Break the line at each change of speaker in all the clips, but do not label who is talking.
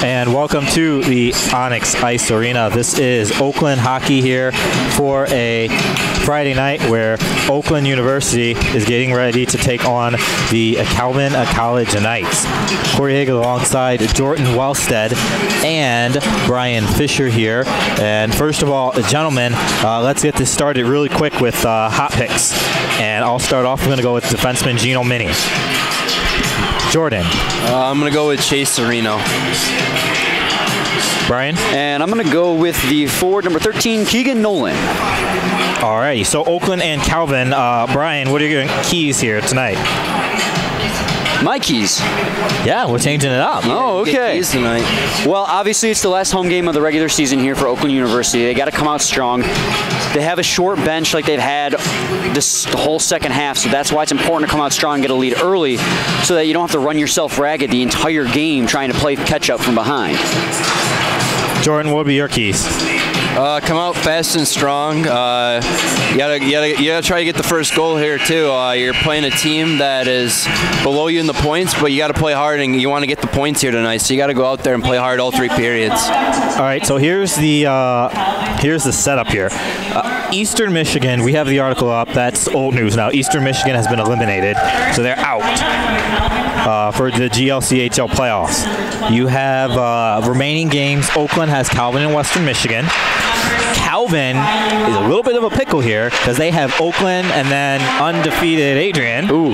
And welcome to the Onyx Ice Arena. This is Oakland hockey here for a Friday night where Oakland University is getting ready to take on the Calvin College Knights. Corey Hagel alongside Jordan Wellstead and Brian Fisher here. And first of all, gentlemen, let's get this started really quick with hot picks. And I'll start off. I'm going to go with defenseman Gino Mini. Jordan.
I'm going to go with Chase Sereno.
Brian?
And I'm going to go with the forward number 13, Keegan Nolan.
All right, so Oakland and Calvin. Brian, what are your keys here tonight?
My keys.
Yeah, we're changing it up.
Oh, okay.
Keys tonight.
Well, obviously it's the last home game of the regular season here for Oakland University. They got to come out strong. They have a short bench like they've had this whole second half, so that's why it's important to come out strong and get a lead early so that you don't have to run yourself ragged the entire game trying to play catch up from behind.
Jordan, what would be your keys?
Come out fast and strong. You gotta try to get the first goal here too. You're playing a team that is below you in the points, but you got to play hard and you want to get the points here tonight. So you got to go out there and play hard all three periods.
All right. So here's the setup here. Eastern Michigan. We have the article up. That's old news now. Eastern Michigan has been eliminated, so they're out for the GLCHL playoffs. You have remaining games. Oakland has Calvin and Western Michigan. Calvin is a little bit of a pickle here because they have Oakland and then undefeated Adrian.
Ooh.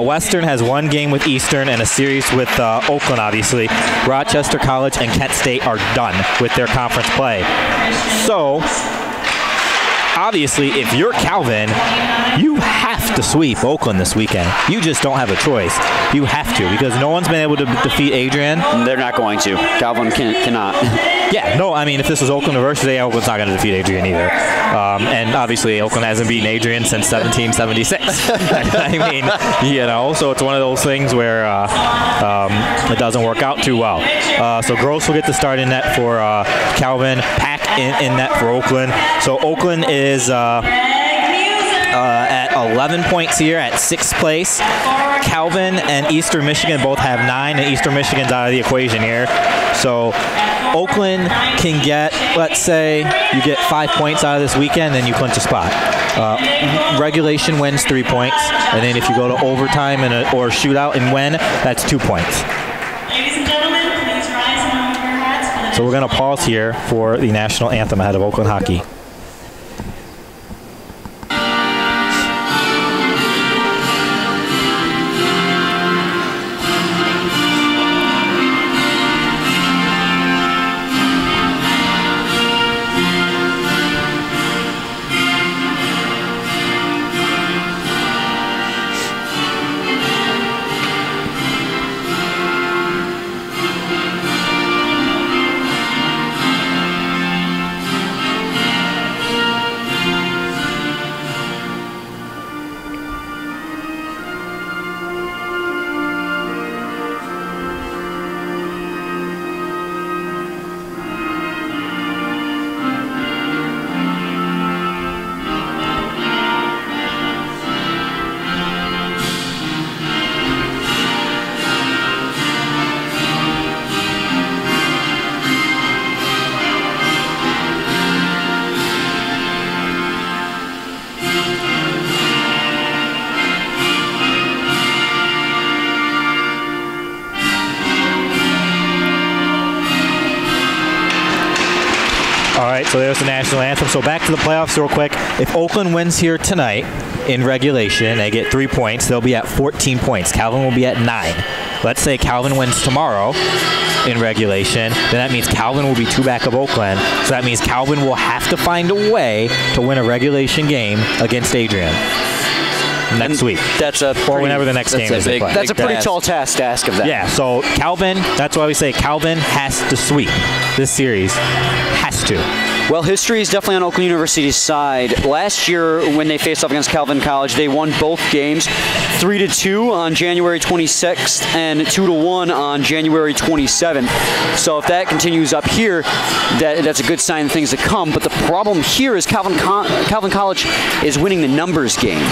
Western has one game with Eastern and a series with Oakland, obviously. Rochester College and Kent State are done with their conference play. So, obviously, if you're Calvin, you have to sweep Oakland this weekend. You just don't have a choice. You have to because no one's been able to defeat Adrian.
They're not going to. Calvin cannot.
Yeah, no, I mean, if this was Oakland University, Oakland's not going to defeat Adrian either. And obviously, Oakland hasn't beaten Adrian since 1776. I mean, you know, so it's one of those things where it doesn't work out too well. So Gross will get the start in net for Calvin, Pack in net for Oakland. So Oakland is at 11 points here at 6th place. Calvin and Eastern Michigan both have 9, and Eastern Michigan's out of the equation here. So Oakland can get, let's say, you get 5 points out of this weekend, then you clinch a spot. Regulation wins 3 points, and then if you go to overtime or shootout and win, that's 2 points.
Ladies and gentlemen, please rise and remove your hats.
So we're going to pause here for the national anthem ahead of Oakland hockey. So there's the national anthem. So back to the playoffs real quick. If Oakland wins here tonight in regulation, they get 3 points. They'll be at 14 points. Calvin will be at 9. Let's say Calvin wins tomorrow in regulation, then that means Calvin will be 2 back of Oakland. So that means Calvin will have to find a way to win a regulation game against Adrian next week.
That's a
or whenever the next game is.
That's a pretty tall task to ask of that.
Yeah, so Calvin, that's why we say Calvin has to sweep this series. Has to.
Well, history is definitely on Oakland University's side. Last year, when they faced off against Calvin College, they won both games 3-2 on January 26th and 2-1 on January 27th. So if that continues up here, that's a good sign of things to come. But the problem here is Calvin College is winning the numbers game.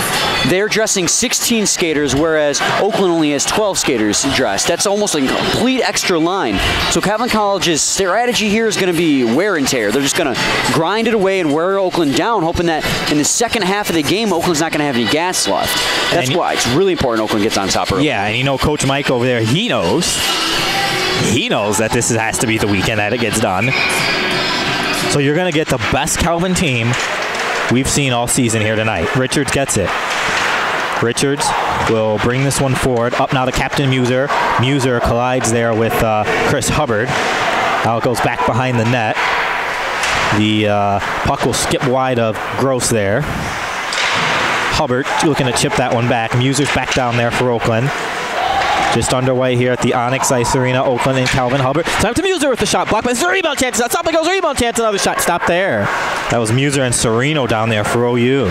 they're dressing 16 skaters, whereas Oakland only has 12 skaters dressed. That's almost a complete extra line. So Calvin College's strategy here is going to be wear and tear. They're just going to grind it away and wear Oakland down, hoping that in the second half of the game, Oakland's not going to have any gas left. That's why it's really important Oakland gets on top early.
Yeah, and you know Coach Mike over there, he knows that this has to be the weekend that it gets done. So you're going to get the best Calvin team we've seen all season here tonight. Richards gets it. Richards will bring this one forward. Up now to Captain Muser. Muser collides there with Chris Hubbard. Now it goes back behind the net. The puck will skip wide of Gross there. Hubbard looking to chip that one back. Muser's back down there for Oakland. Just underway here at the Onyx Ice Arena, Oakland and Calvin Hubbard. Time to Muser with the shot. Blocked by the rebound chance. Stop it goes, rebound chance. Another shot. Stop there. That was Muser and Serino down there for OU.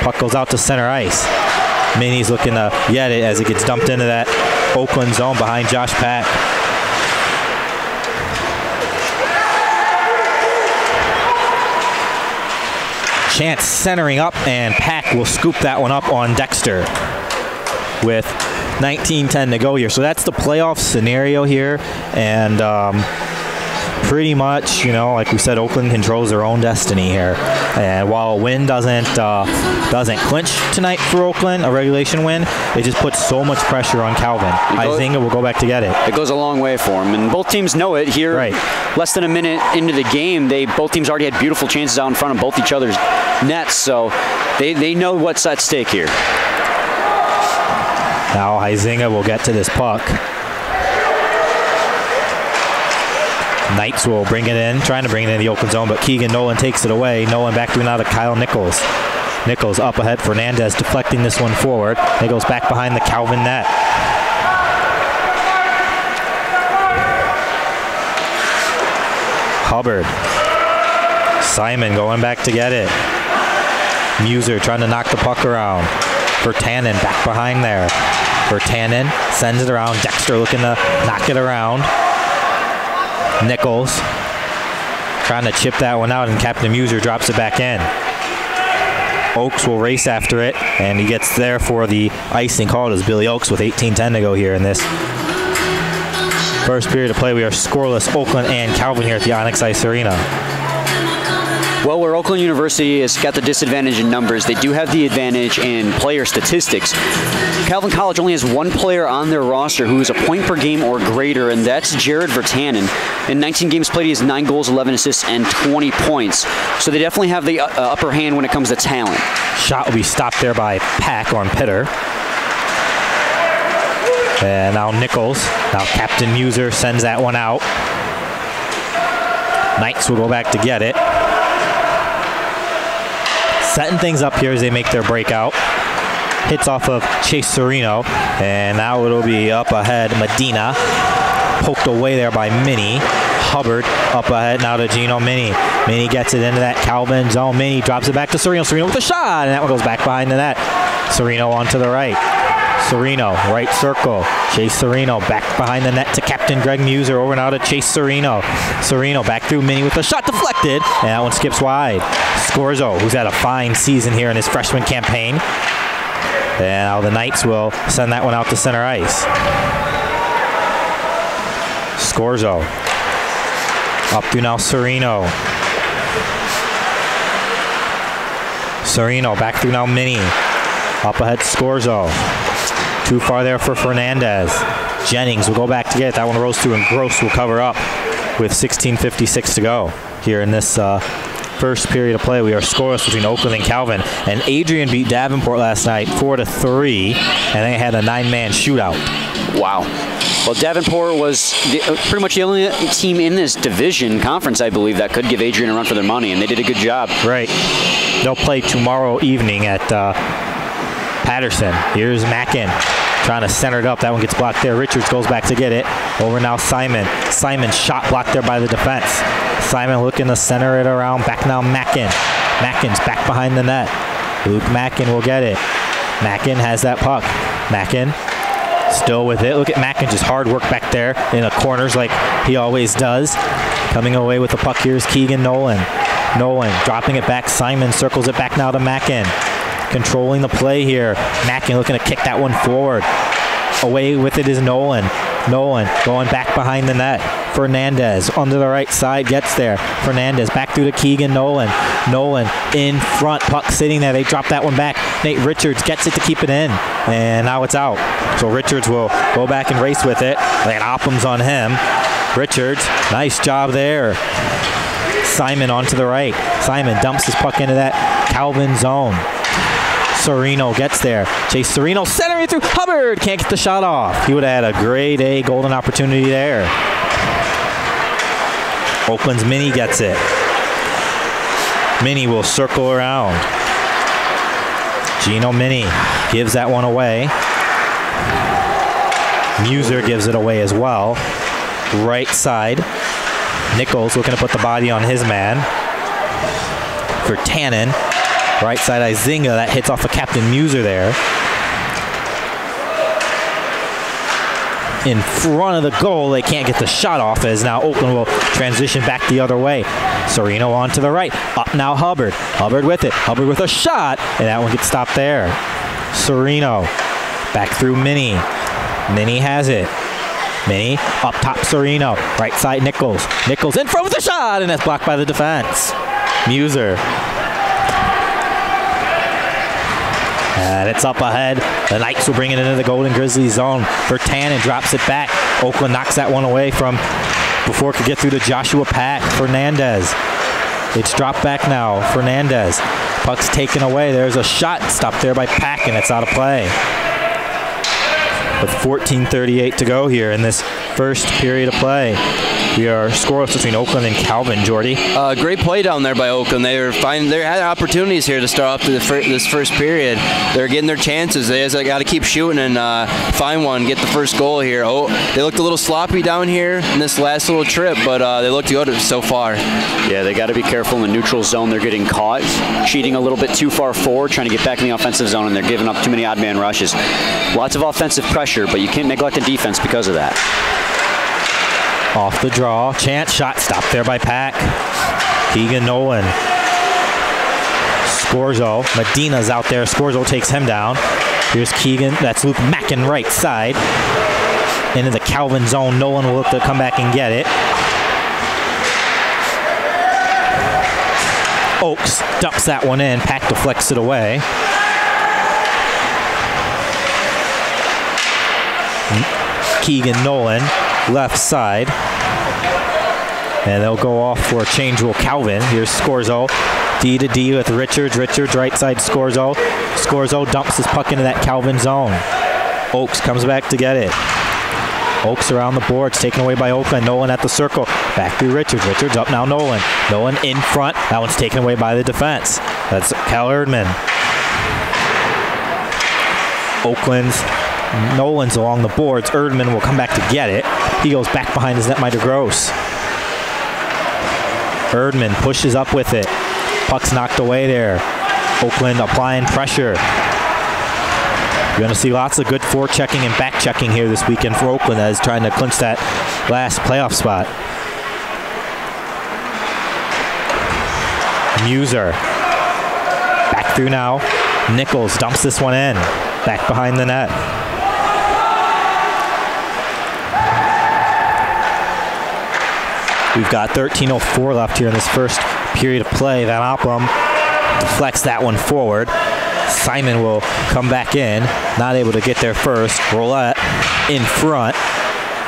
Puck goes out to center ice. Minnie's looking to get it as it gets dumped into that Oakland zone behind Josh Pack. Chance centering up, and Pack will scoop that one up on Dexter with 19:10 to go here. So that's the playoff scenario here, and pretty much, you know, like we said, Oakland controls their own destiny here. And while a win doesn't clinch tonight for Oakland, a regulation win, it just puts so much pressure on Calvin. Izinga will go back to get it.
It goes a long way for him, and both teams know it here.
Right.
Less than a minute into the game, both teams already had beautiful chances out in front of both each other's nets, so they know what's at stake here.
Now Izinga will get to this puck. Knights will bring it in, trying to bring it in the Oakland zone, but Keegan Nolan takes it away. Nolan back through now to Kyle Nichols. Nichols up ahead. Fernandez deflecting this one forward. It goes back behind the Calvin net. Hubbard. Simon going back to get it. Muser trying to knock the puck around. Vertanen back behind there. Vertanen sends it around. Dexter looking to knock it around. Nichols trying to chip that one out, and Captain Muser drops it back in. Oaks will race after it, and he gets there for the icing called as Billy Oaks with 18:10 to go here in this first period of play. We are scoreless, Oakland and Calvin here at the Onyx Ice Arena.
Well, where Oakland University has got the disadvantage in numbers, they do have the advantage in player statistics. Calvin College only has one player on their roster who is a point per game or greater, and that's Jared Vertanen. In 19 games played, he has 9 goals, 11 assists, and 20 points. So they definitely have the upper hand when it comes to talent.
Shot will be stopped there by Pack on Pitter. And now Nichols. Now Captain Muser sends that one out. Knights will go back to get it. Setting things up here as they make their breakout. Hits off of Chase Serino, and now it'll be up ahead. Medina poked away there by Minnie. Hubbard up ahead now to Gino Minnie. Minnie gets it into that Calvin zone. Minnie drops it back to Serino. Serino with a shot, and that one goes back behind the net. Serino onto the right. Serino, right circle. Chase Serino back behind the net to Captain Greg Muser. Over now to Chase Serino. Serino back through Minnie with a shot deflected, and that one skips wide. Scorzo, who's had a fine season here in his freshman campaign. And now the Knights will send that one out to center ice. Scorzo. Up through now Serino. Serino back through now Minnie. Up ahead Scorzo. Too far there for Fernandez. Jennings will go back to get it. That one rolls through, and Gross will cover up with 16:56 to go here in this first period of play. We are scoreless between Oakland and Calvin. And Adrian beat Davenport last night 4-3, and they had a 9-man shootout.
Wow. Well, Davenport was pretty much the only team in this division conference, I believe, that could give Adrian a run for their money, and they did a good job.
Right. They'll play tomorrow evening at Patterson. Here's Mackin trying to center it up. That one gets blocked there. Richards goes back to get it. Over now Simon. Simon's shot blocked there by the defense. Simon looking to center it around. Back now Mackin. Mackin's back behind the net. Luke Mackin will get it. Mackin has that puck. Mackin still with it. Look at Mackin, just hard work back there in the corners like he always does. Coming away with the puck here is Keegan Nolan. Nolan dropping it back. Simon circles it back now to Mackin. controlling the play here. Mackin looking to kick that one forward. Away with it is Nolan. Nolan going back behind the net. Fernandez onto the right side, gets there. Fernandez back through to Keegan Nolan. Nolan in front, puck sitting there. They drop that one back. Nate Richards gets it to keep it in, and now it's out. So Richards will go back and race with it. Van Oppen's on him. Richards, nice job there. Simon onto the right. Simon dumps his puck into that Calvin zone. Serino gets there. Chase Serino centering through. Hubbard can't get the shot off. He would have had a grade A golden opportunity there. Oakland's Mini gets it. Mini will circle around. Gino Mini gives that one away. Muser gives it away as well. Right side. Nichols looking to put the body on his man. For Tannen. Right side Izinga, that hits off of Captain Muser there. In front of the goal, they can't get the shot off as now Oakland will transition back the other way. Serino on to the right. Up now Hubbard. Hubbard with it. Hubbard with a shot, and that one gets stopped there. Serino back through Mini. Mini has it. Mini up top Serino. Right side Nichols. Nichols in front with a shot, and that's blocked by the defense. Muser. And it's up ahead. The Knights will bring it into the Golden Grizzlies zone. Tannen drops it back. Oakland knocks that one away from before it could get through to Joshua Pack. Fernandez. It's dropped back now. Fernandez. Puck's taken away. There's a shot stopped there by Pack, and it's out of play. With 14:38 to go here in this first period of play. We are scoreless between Oakland and Calvin. Jordy.
Great play down there by Oakland. They had opportunities here to start off this first period. They're getting their chances. They got to keep shooting and find one, get the first goal here. Oh, they looked a little sloppy down here in this last little trip, but they looked good so far.
Yeah, they got to be careful in the neutral zone. They're getting caught, cheating a little bit too far forward, trying to get back in the offensive zone, and they're giving up too many odd man rushes. Lots of offensive pressure, but you can't neglect the defense because of that.
Off the draw, chance shot stopped there by Pack. Keegan Nolan. Scorzo, Medina's out there. Scorzo takes him down. Here's Keegan, that's Luke Mackin right side. Into the Calvin zone, Nolan will look to come back and get it. Oakes dumps that one in, Pack deflects it away. Keegan Nolan. Left side. And they'll go off for a change rule. Calvin. Here's Scorzo. D to D with Richards. Richards right side Scorzo. Scorzo dumps his puck into that Calvin zone. Oakes comes back to get it. Oakes around the boards, taken away by Oakland. Nolan at the circle. Back through Richards. Richards up now Nolan. Nolan in front. That one's taken away by the defense. That's Cal Erdman. Nolan's along the boards. Erdman will come back to get it. He goes back behind his netminder Gross. Erdman pushes up with it. Puck's knocked away there. Oakland applying pressure. You're going to see lots of good forechecking and back-checking here this weekend for Oakland as trying to clinch that last playoff spot. Muser. Back through now. Nichols dumps this one in. Back behind the net. We've got 13:04 left here in this first period of play. Van Oppen deflects that one forward. Simon will come back in. Not able to get there first. Roulette in front.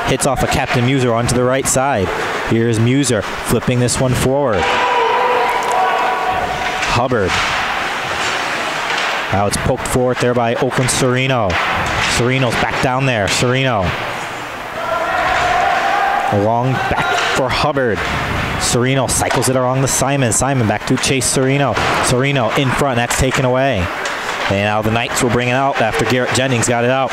Hits off of Captain Muser onto the right side. Here's Muser flipping this one forward. Hubbard. Now it's poked forward there by Oakland Serino. Serino's back down there. Serino. Along back for Hubbard. Serino cycles it along the Simon. Simon back to Chase Serino. Serino in front. That's taken away. And now the Knights will bring it out after Garrett Jennings got it out.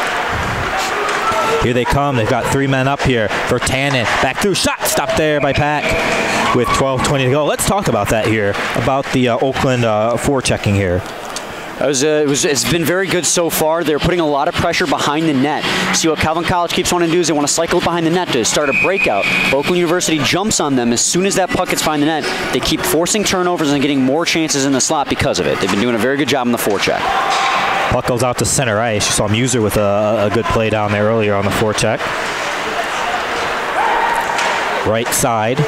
Here they come. They've got 3 men up here for Tannen. Back through. Shot stopped there by Pack with 12:20 to go. Let's talk about that here, about the Oakland forechecking here.
It's been very good so far. They're putting a lot of pressure behind the net. See what Calvin College keeps wanting to do is they want to cycle it behind the net to start a breakout. Oakland University jumps on them as soon as that puck gets behind the net. They keep forcing turnovers and getting more chances in the slot because of it. They've been doing a very good job on the forecheck.
Puck goes out to center ice. You saw Muser with a good play down there earlier on the forecheck. Right side.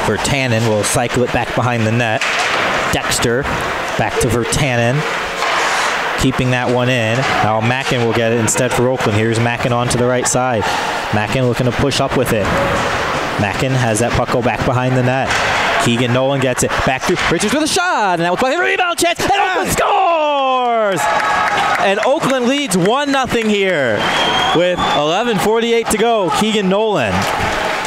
Vertanen will cycle it back behind the net. Dexter back to Vertanen. Keeping that one in. Now Mackin will get it instead for Oakland. Here's Mackin on to the right side. Mackin looking to push up with it. Mackin has that puck go back behind the net. Keegan Nolan gets it back through. Richards with a shot, and that was by a rebound chance, and Oakland scores! And Oakland leads 1-0 here with 11:48 to go. Keegan Nolan.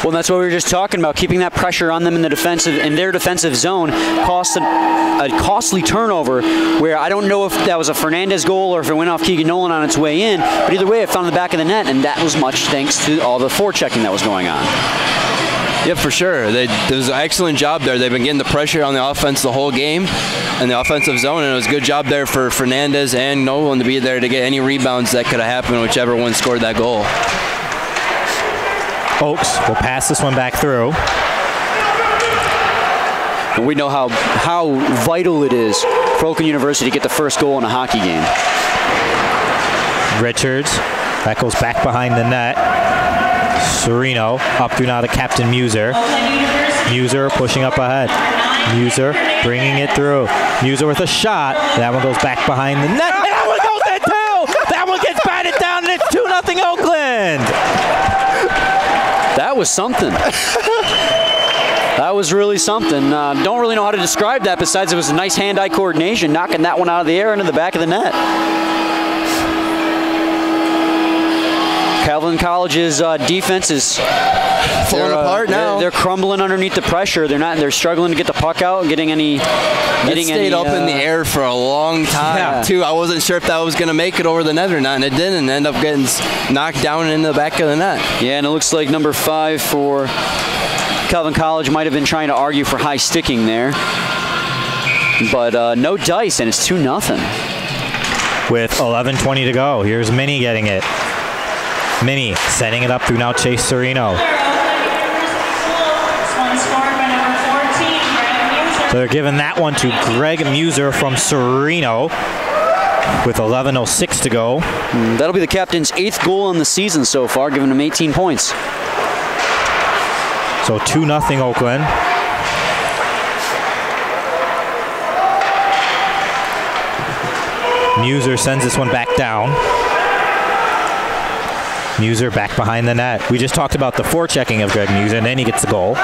Well, that's what we were just talking about. Keeping that pressure on them in their defensive zone cost a costly turnover. Where I don't know if that was a Fernandez goal or if it went off Keegan Nolan on its way in. But either way, it found the back of the net, and that was much thanks to all the forechecking that was going on.
Yeah, for sure. There was an excellent job there. They've been getting the pressure on the offense the whole game in the offensive zone, and it was a good job there for Fernandez and Nolan to be there to get any rebounds that could have happened, whichever one scored that goal.
Oaks will pass this one back through.
And we know how vital it is for Oakland University to get the first goal in a hockey game.
Richards, that goes back behind the net. Serino up through now to Captain Muser. Muser pushing up ahead. Muser bringing it through. Muser with a shot. That one goes back behind the net. And that one goes in too! That one gets batted down, and it's 2-0 Oakland!
That was something. That was really something. Don't really know how to describe that besides it was a nice hand-eye coordination, knocking that one out of the air into the back of the net. Calvin College's defense is
falling apart now.
They're crumbling underneath the pressure. They're struggling to get the puck out and getting any.
It stayed up in the air for a long time too. I wasn't sure if that was going to make it over the net or not, and it didn't. End up getting knocked down in the back of the net.
Yeah, and it looks like number 5 for Calvin College might have been trying to argue for high sticking there, but no dice, and it's 2-0.
With 11:20 to go, here's Minnie getting it. Minnie setting it up through now Chase Serino. So they're giving that one to Greg Muser from Serino with 11:06 to go.
That'll be the captain's 8th goal in the season so far, giving him 18 points.
So 2-0 Oakland. Muser sends this one back down. Muser back behind the net. We just talked about the forechecking of Greg Muser, and then he gets the goal.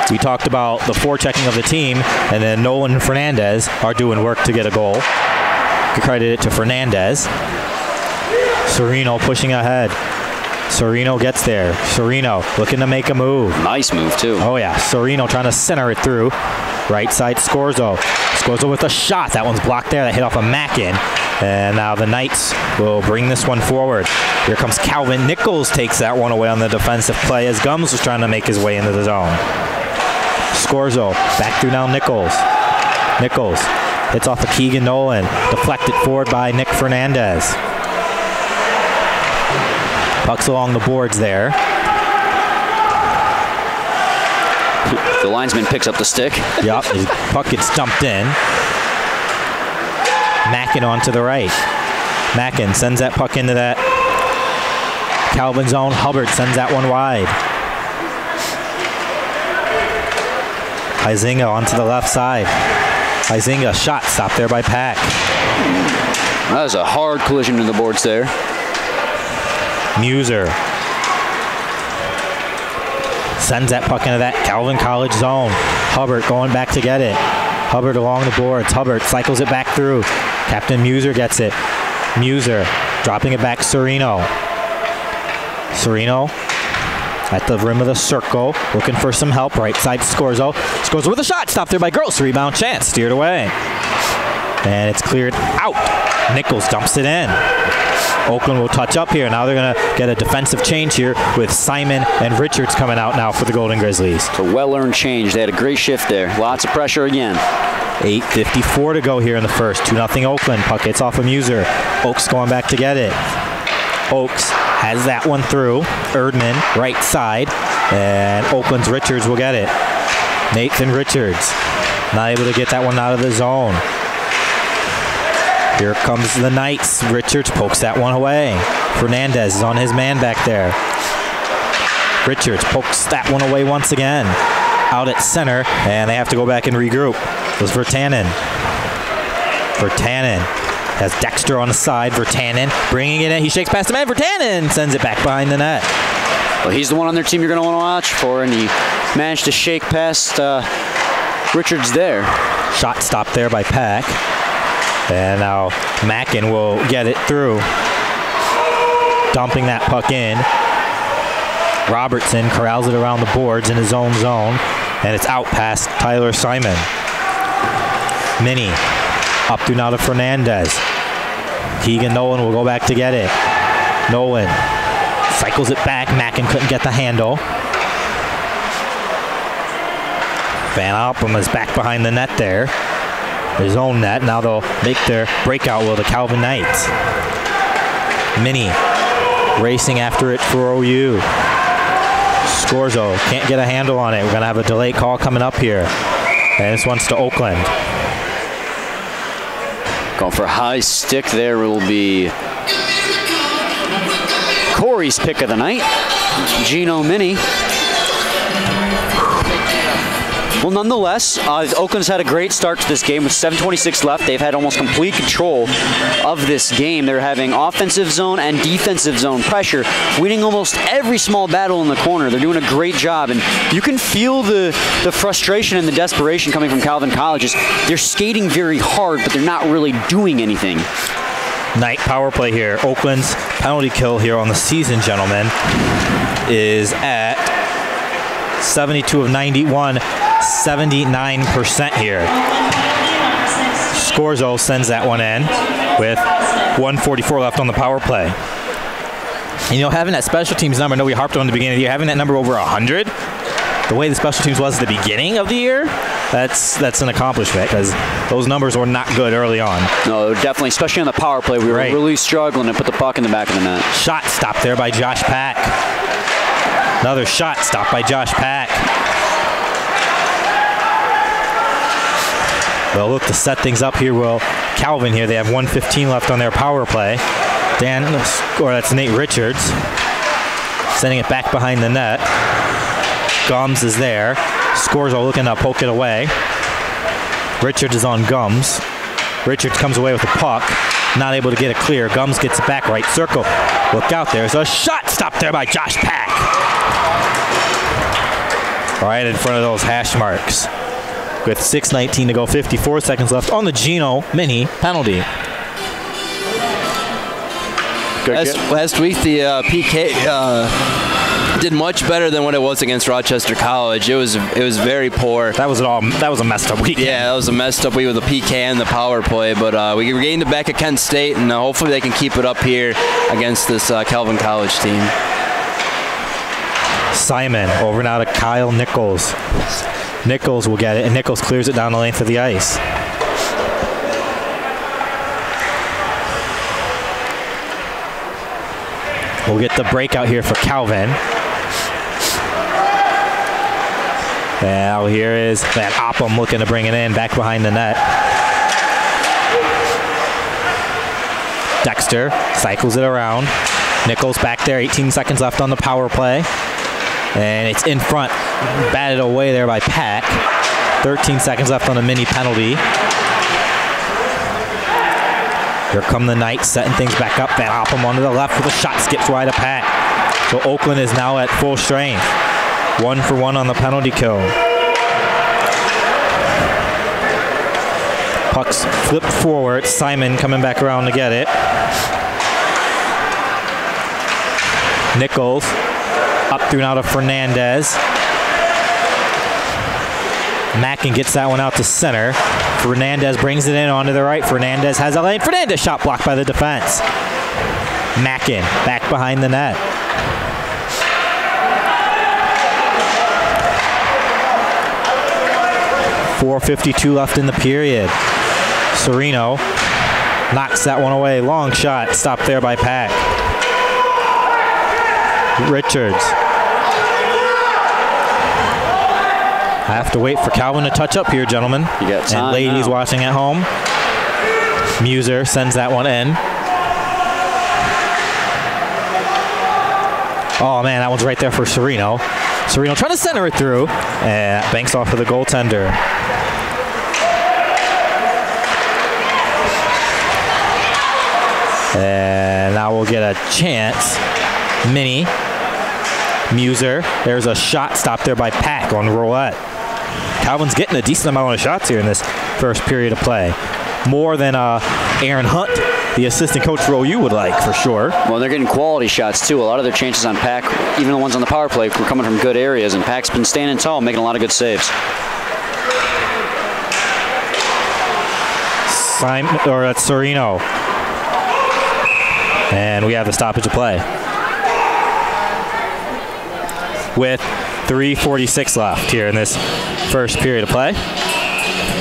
We talked about the forechecking of the team, and then Nolan and Fernandez are doing work to get a goal. We credit it to Fernandez. Serino pushing ahead. Serino gets there. Serino looking to make a move.
Nice move, too.
Oh, yeah. Serino trying to center it through. Right side, Scorzo. Scorzo with a shot. That one's blocked there. That hit off a Mackin. And now the Knights will bring this one forward. Here comes Calvin. Nichols takes that one away on the defensive play as Gums was trying to make his way into the zone. Scorzo back through now Nichols. Nichols hits off of Keegan Nolan. Deflected forward by Nick Fernandez. Pucks along the boards there.
The linesman picks up the stick.
Yep, his puck gets dumped in. Mackin on to the right. Mackin sends that puck into that Calvin zone. Hubbard sends that one wide. Huizinga onto the left side. Huizinga shot stopped there by Pack.
That was a hard collision to the boards there.
Muser sends that puck into that Calvin College zone. Hubbard going back to get it. Hubbard along the boards. Hubbard cycles it back through. Captain Muser gets it. Muser dropping it back. Serino. Serino at the rim of the circle, looking for some help. Right side, Scorzo. Scorzo with a shot. Stopped there by Gross. Rebound chance. Steered away. And it's cleared out. Nichols dumps it in. Oakland will touch up here. Now they're going to get a defensive change here with Simon and Richards coming out now for the Golden Grizzlies.
It's a well-earned change. They had a great shift there. Lots of pressure again.
8:54 to go here in the first. 2-0 Oakland. Puck hits off a Muser. Oaks going back to get it. Oaks has that one through. Erdman, right side. And Oakland's Richards will get it. Nathan Richards not able to get that one out of the zone. Here comes the Knights. Richards pokes that one away. Fernandez is on his man back there. Richards pokes that one away once again. Out at center, and they have to go back and regroup. It was Virtanen. Virtanen has Dexter on the side. Virtanen bringing it in. He shakes past the man. Virtanen sends it back behind the net.
Well, he's the one on their team you're going to want to watch for, and he managed to shake past Richards there.
Shot stopped there by Pack. And now Mackin will get it through. Dumping that puck in. Robertson corrals it around the boards in his own zone. And it's out past Tyler Simon. Minnie up through now to Fernandez. Keegan Nolan will go back to get it. Nolan cycles it back. Mackin couldn't get the handle. Van Alpem is back behind the net there. His own net. Now they'll make their breakout with the Calvin Knights. Minnie racing after it for OU. Scorzo can't get a handle on it. We're going to have a delay call coming up here. And this one's to Oakland.
Going for a high stick there will be Corey's pick of the night. Gino Minnie. Well, nonetheless, Oakland's had a great start to this game with 7:26 left. They've had almost complete control of this game. They're having offensive zone and defensive zone pressure, winning almost every small battle in the corner. They're doing a great job, and you can feel the frustration and the desperation coming from Calvin Colleges. They're skating very hard, but they're not really doing anything.
Knight power play here. Oakland's penalty kill here on the season, gentlemen, is at 72 of 91. 79% here. Scorzo sends that one in with 1:44 left on the power play. And, you know, having that special teams number, I know we harped on at the beginning of the year, having that number over 100, the way the special teams was at the beginning of the year, that's an accomplishment because those numbers were not good early on.
No, definitely, especially on the power play. We were really struggling to put the puck in the back of the net.
Shot stopped there by Josh Pack. Another shot stopped by Josh Pack. They'll look to set things up here. Well, Calvin here, they have 1:15 left on their power play. That's Nate Richards. Sending it back behind the net. Gums is there. Scorzo looking to poke it away. Richards is on Gums. Richards comes away with the puck. Not able to get it clear. Gums gets it back right circle. Look out, there's a shot stopped there by Josh Pack. Right in front of those hash marks. With 6:19 to go, 54 seconds left on the Gino Minnie penalty.
Last week, the PK did much better than what it was against Rochester College. It was very poor.
That was a messed up week.
Yeah, that was a messed up week with the PK and the power play. But we regained it back at Kent State, and hopefully they can keep it up here against this Calvin College team.
Simon over now to Kyle Nichols. Nichols will get it, and Nichols clears it down the length of the ice. We'll get the breakout here for Calvin. Now here is Van Oppem looking to bring it in, back behind the net. Dexter cycles it around. Nichols back there, 18 seconds left on the power play. And it's in front, batted away there by Pack. 13 seconds left on a mini penalty. Here come the Knights, setting things back up. Van Oppem onto the left with a shot, skips wide of Pack. So Oakland is now at full strength. 1 for 1 on the penalty kill. Puck's flipped forward. Simon coming back around to get it. Nichols up through now to Fernandez. Mackin gets that one out to center. Fernandez brings it in onto the right. Fernandez has a lane. Fernandez shot blocked by the defense. Mackin back behind the net. 4:52 left in the period. Sereno knocks that one away. Long shot, stopped there by Pack. Richards. I have to wait for Calvin to touch up here, gentlemen.
You got time
and ladies
now.
watching at home. Muser sends that one in. Oh man, that one's right there for Sereno. Sereno trying to center it through, and that banks off of the goaltender. And now we'll get a chance. Mini. Muser. There's a shot stopped there by Pack on roulette. Calvin's getting a decent amount of shots here in this first period of play. More than Aaron Hunt, the assistant coach for OU, would like, for sure.
Well, they're getting quality shots, too. A lot of their chances on Pack, even the ones on the power play, were coming from good areas, and Pack's been standing tall, making a lot of good saves.
That's Sereno. And we have the stoppage of play. With 3:46 left here in this first period of play.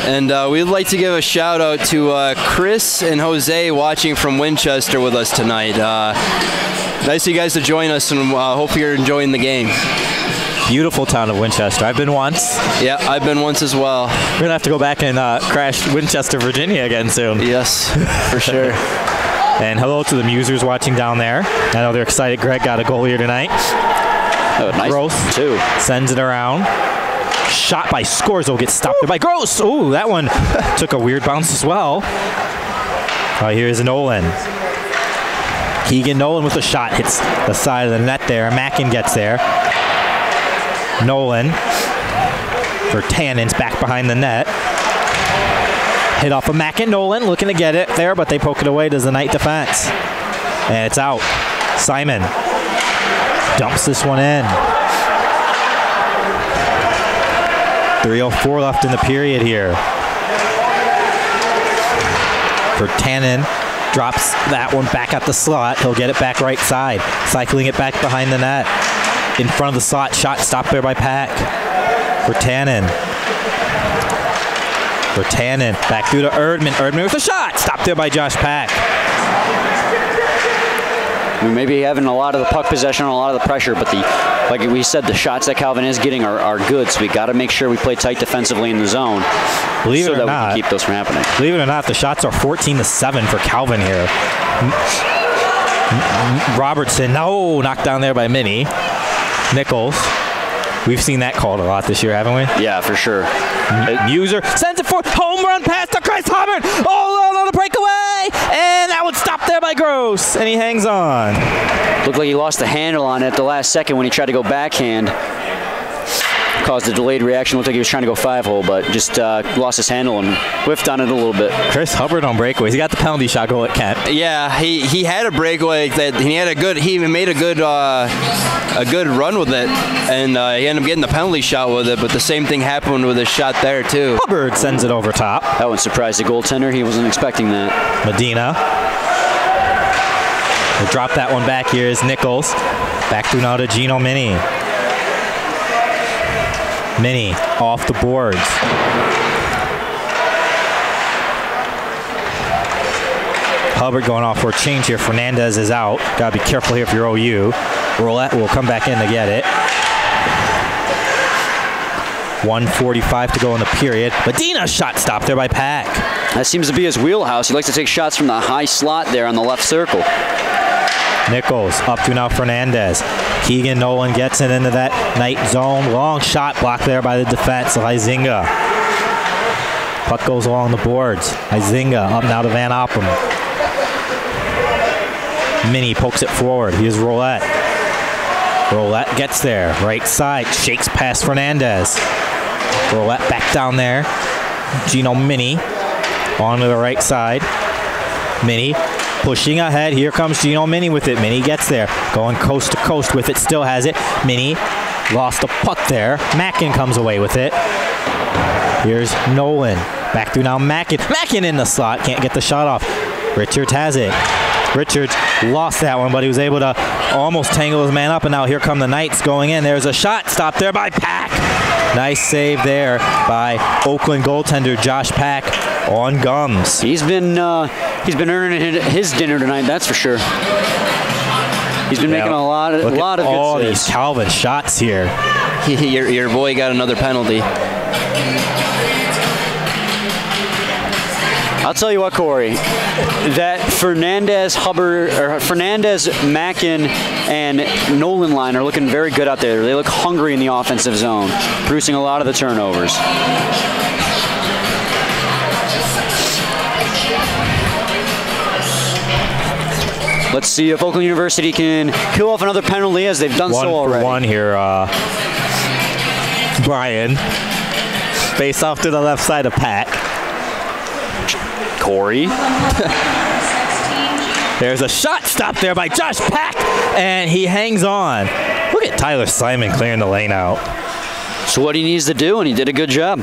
And we'd like to give a shout out to Chris and Jose watching from Winchester with us tonight. Nice of you guys to join us, and hope you're enjoying the game.
Beautiful town of Winchester. I've been once.
Yeah, I've been once as well.
We're going to have to go back and crash Winchester, Virginia again soon.
Yes, for sure.
And hello to the Musers watching down there. I know they're excited. Greg got a goal here tonight.
Oh, nice.
Gross,
too.
Sends it around. Shot by Scorzo, gets stopped there by Gross. Ooh, that one took a weird bounce as well. Here's Nolan. Keegan Nolan with a shot, hits the side of the net there. Mackin gets there. Nolan for Tannins back behind the net. Hit off of Mackin. Nolan looking to get it there, but they poke it away. Does the Knight defense. And it's out. Simon dumps this one in. 3:04 left in the period here. For Tannen, drops that one back at the slot. He'll get it back right side. Cycling it back behind the net. In front of the slot, shot stopped there by Pack. For Tannen. For Tannen, back through to Erdman. Erdman with a shot, stopped there by Josh Pack.
We may be having a lot of the puck possession, a lot of the pressure, but like we said, the shots that Calvin is getting are good, so we got to make sure we play tight defensively in the zone
Believe
so
it or
that
not,
we can keep those from happening.
Believe it or not, the shots are 14-7 for Calvin here. Robertson, no, knocked down there by Minnie. Nichols. We've seen that called a lot this year, haven't we?
Yeah, for sure.
Muser sends it for home run pass to Chris Hubbard. Oh, on a breakaway. And that would stop there by Gross. And he hangs on.
Looked like he lost the handle on it at the last second when he tried to go backhand. Caused a delayed reaction. Looked like he was trying to go 5-hole, but just lost his handle and whiffed on it a little bit.
Chris Hubbard on breakaways. He got the penalty shot goal at Kent.
Yeah, he had a breakaway that he even made a good run with it, and he ended up getting the penalty shot with it. But the same thing happened with his shot there too.
Hubbard sends it over top.
That one surprised the goaltender. He wasn't expecting that.
Medina. We'll drop that one back. Here is Nichols. Back through now to Gino Mini. Mini off the boards. Hubbard going off for a change here. Fernandez is out. Got to be careful here if you're OU. Roulette will come back in to get it. 1:45 to go in the period. Medina shot stopped there by Pack.
That seems to be his wheelhouse. He likes to take shots from the high slot there on the left circle.
Nichols up to now Fernandez. Keegan Nolan gets it into that Knight zone. Long shot blocked there by the defense of Huizinga. Puck goes along the boards. Huizinga up now to Van Oppen. Mini pokes it forward. Here's Roulette. Roulette gets there. Right side. Shakes past Fernandez. Roulette back down there. Gino Mini onto the right side. Mini pushing ahead. Here comes Gino Mini with it. Mini gets there. Going coast to coast with it. Still has it. Mini lost the puck there. Mackin comes away with it. Here's Nolan. Back through now Mackin. Mackin in the slot. Can't get the shot off. Richards has it. Richards lost that one, but he was able to almost tangle his man up, and now here come the Knights going in. There's a shot stopped there by Pack. Nice save there by Oakland goaltender Josh Pack on gums.
He's been earning his dinner tonight, that's for sure. He's been making a lot of good saves.
All these Calvin shots here.
Your boy got another penalty.
I'll tell you what, Corey, that Fernandez, Mackin, and Nolan line are looking very good out there. They look hungry in the offensive zone, producing a lot of the turnovers. Let's see if Oakland University can kill off another penalty as they've done so already.
1 for 1 here, Brian. Face off to the left side of Pack.
Corey.
There's a shot stop there by Josh Pack, and he hangs on. Look at Tyler Simon clearing the lane out.
So what he needs to do, and he did a good job.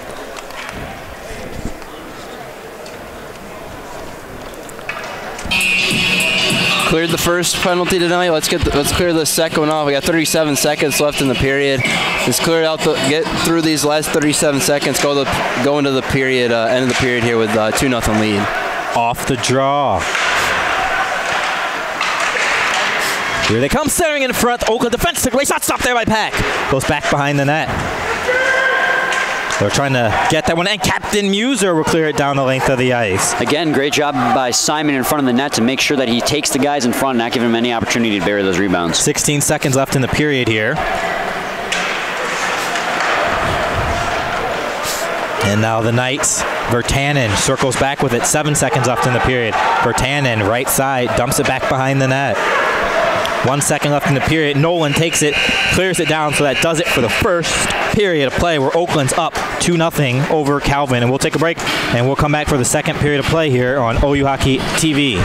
Cleared the first penalty tonight. Let's clear the second one off. We got 37 seconds left in the period. Let's clear out get through these last 37 seconds. Go into the period, end of the period here with 2-0 lead.
Off the draw. Here they come, centering in front. Oakland defense. Great shot stop there by Pack. Goes back behind the net. They're trying to get that one, and Captain Muser will clear it down the length of the ice.
Again, great job by Simon in front of the net to make sure that he takes the guys in front and not giving them any opportunity to bury those rebounds.
16 seconds left in the period here. And now the Knights. Vertanen circles back with it. 7 seconds left in the period. Vertanen, right side, dumps it back behind the net. 1 second left in the period. Nolan takes it, clears it down, so that does it for the first period of play where Oakland's up 2-0 over Calvin. And we'll take a break, and we'll come back for the second period of play here on OU Hockey TV.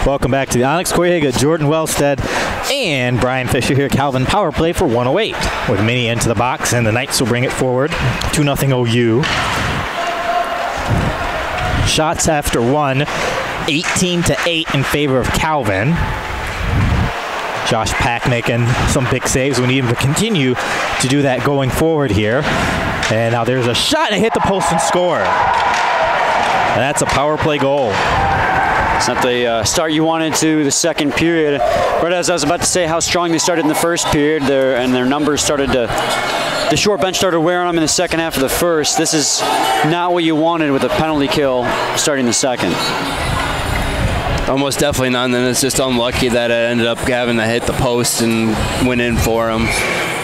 Welcome back to the Onyx. Corey Haga, Jordan Wellstead, and Brian Fisher here. Calvin power play for 108 with Minnie into the box, and the Knights will bring it forward. 2-0 OU. Shots after one, 18-8 in favor of Calvin. Josh Pack making some big saves. We need him to continue to do that going forward here. And now there's a shot and hit the post and score. And that's a power play goal.
It's not the start you wanted to the second period. Right as I was about to say how strong they started in the first period, their numbers started to, the short bench started wearing them in the second half of the first. This is not what you wanted with a penalty kill starting the second.
Almost definitely not, and then it's just unlucky that it ended up having to hit the post and went in for him.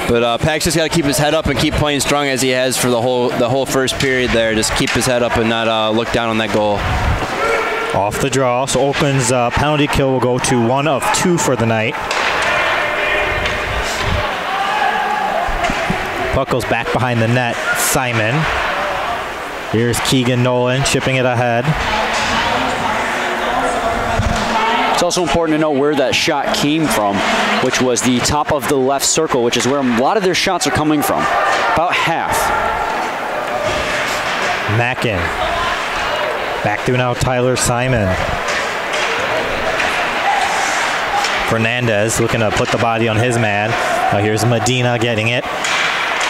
But Pack's just got to keep his head up and keep playing strong as he has for the whole first period there. Just keep his head up and not look down on that goal.
Off the draw, so Oakland's penalty kill will go to 1 of 2 for the night. Puck goes back behind the net. Simon. Here's Keegan Nolan chipping it ahead.
It's also important to know where that shot came from, which was the top of the left circle, which is where a lot of their shots are coming from. About half.
Mackin. Back through now Tyler Simon. Fernandez looking to put the body on his man. Here's Medina getting it.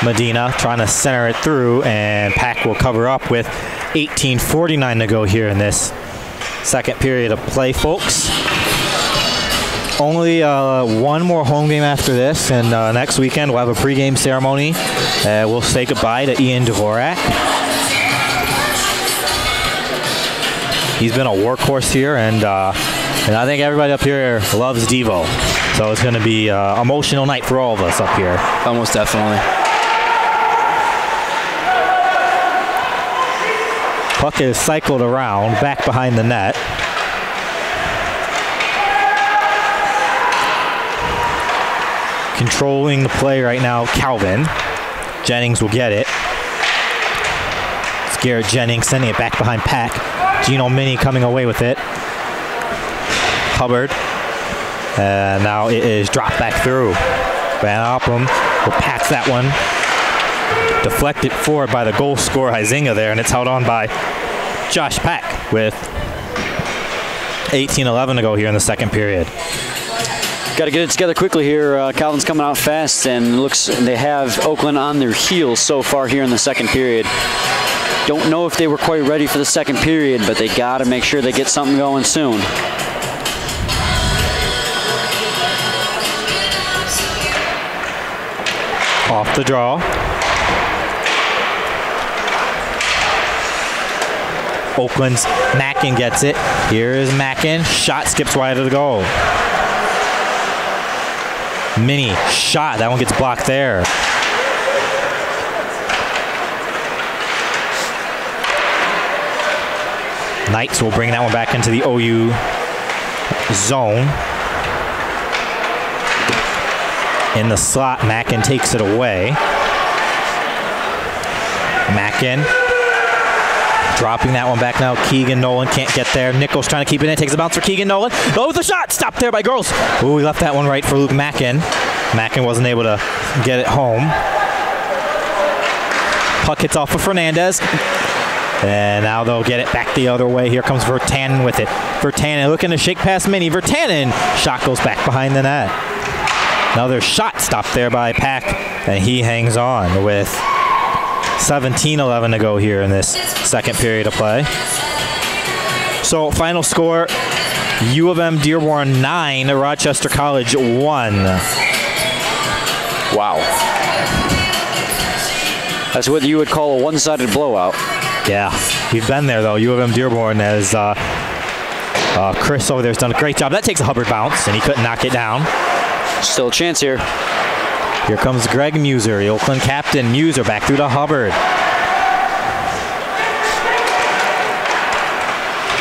Medina trying to center it through, and Pack will cover up with 18:49 to go here in this second period of play, folks. Only one more home game after this, and next weekend we'll have a pregame ceremony. We'll say goodbye to Ian Dvorak. He's been a workhorse here, and I think everybody up here loves Devo. So it's going to be an emotional night for all of us up here.
Almost definitely.
Puck is cycled around, back behind the net. Controlling the play right now, Calvin. Jennings will get it. It's Garrett Jennings sending it back behind Pack. Gino Mini coming away with it. Hubbard. And now it is dropped back through. Van Oppen will pass that one. Deflected forward by the goal scorer, Huizinga there, and it's held on by Josh Pack with 18:11 to go here in the second period.
Got to get it together quickly here. Calvin's coming out fast, and looks they have Oakland on their heels so far here in the second period. Don't know if they were quite ready for the second period, but they got to make sure they get something going soon.
Off the draw. Oakland's Mackin gets it. Here is Mackin. Shot skips wide of the goal. Mini shot. That one gets blocked there. Knights will bring that one back into the OU zone. In the slot, Mackin takes it away. Mackin dropping that one back now. Keegan Nolan can't get there. Nichols trying to keep it in. Takes a bounce for Keegan Nolan. Oh, with the shot. Stopped there by Girls. Ooh, he left that one right for Luke Mackin. Mackin wasn't able to get it home. Puck hits off of Fernandez. And now they'll get it back the other way. Here comes Virtanen with it. Virtanen looking to shake past Mini. Virtanen. Shot goes back behind the net. Another shot stopped there by Pack. And he hangs on with 17:11 to go here in this second period of play. So final score, U of M Dearborn 9, Rochester College 1.
Wow. That's what you would call a one-sided blowout.
Yeah, we've been there though. U of M Dearborn, as Chris over there has done a great job. That takes a Hubbard bounce, and he couldn't knock it down.
Still a chance here.
Here comes Greg Muser, the Oakland captain. Muser back through to Hubbard.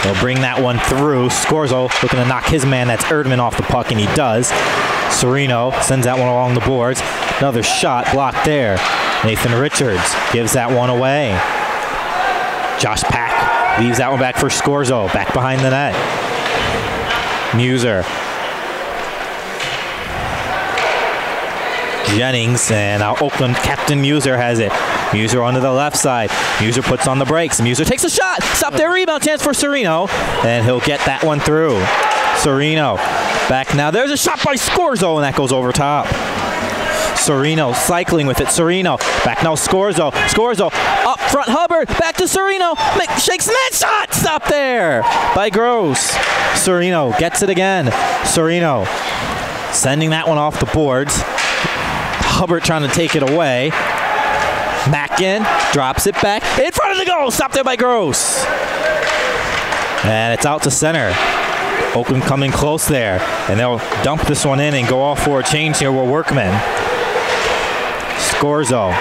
They'll bring that one through. Scorzo looking to knock his man, that's Erdman, off the puck, and he does. Sereno sends that one along the boards. Another shot blocked there. Nathan Richards gives that one away. Josh Pack leaves that one back for Scorzo, back behind the net. Muser. Jennings, and now Oakland captain Muser has it. Muser onto the left side. Muser puts on the brakes. Muser takes a shot. Stop there, rebound chance for Serino, and he'll get that one through. Serino back now. There's a shot by Scorzo, and that goes over top. Serino cycling with it. Serino back now. Scorzo. Scorzo up front. Hubbard back to Serino. Shakes net shot. Stop there by Gross. Serino gets it again. Serino sending that one off the boards. Hubbard trying to take it away. Mackin drops it back in front of the goal. Stop there by Gross. And it's out to center. Oakland coming close there. And they'll dump this one in and go off for a change here with Workman. Scorzo.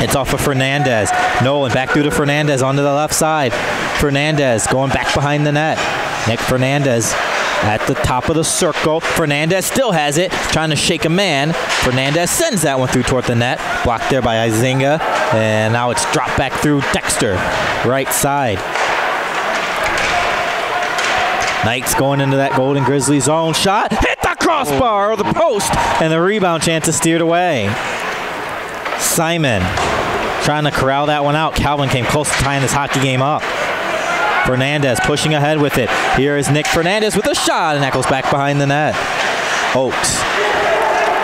It's off of Fernandez. Nolan back through to Fernandez onto the left side. Fernandez going back behind the net. Nick Fernandez at the top of the circle. Fernandez still has it, trying to shake a man. Fernandez sends that one through toward the net. Blocked there by Izinga. And now it's dropped back through Dexter. Right side. Knights going into that Golden Grizzly zone. Shot. Hit the crossbar or the post. And the rebound chance is steered away. Simon trying to corral that one out. Calvin came close to tying this hockey game up. Fernandez pushing ahead with it. Here is Nick Fernandez with a shot, and that goes back behind the net. Oaks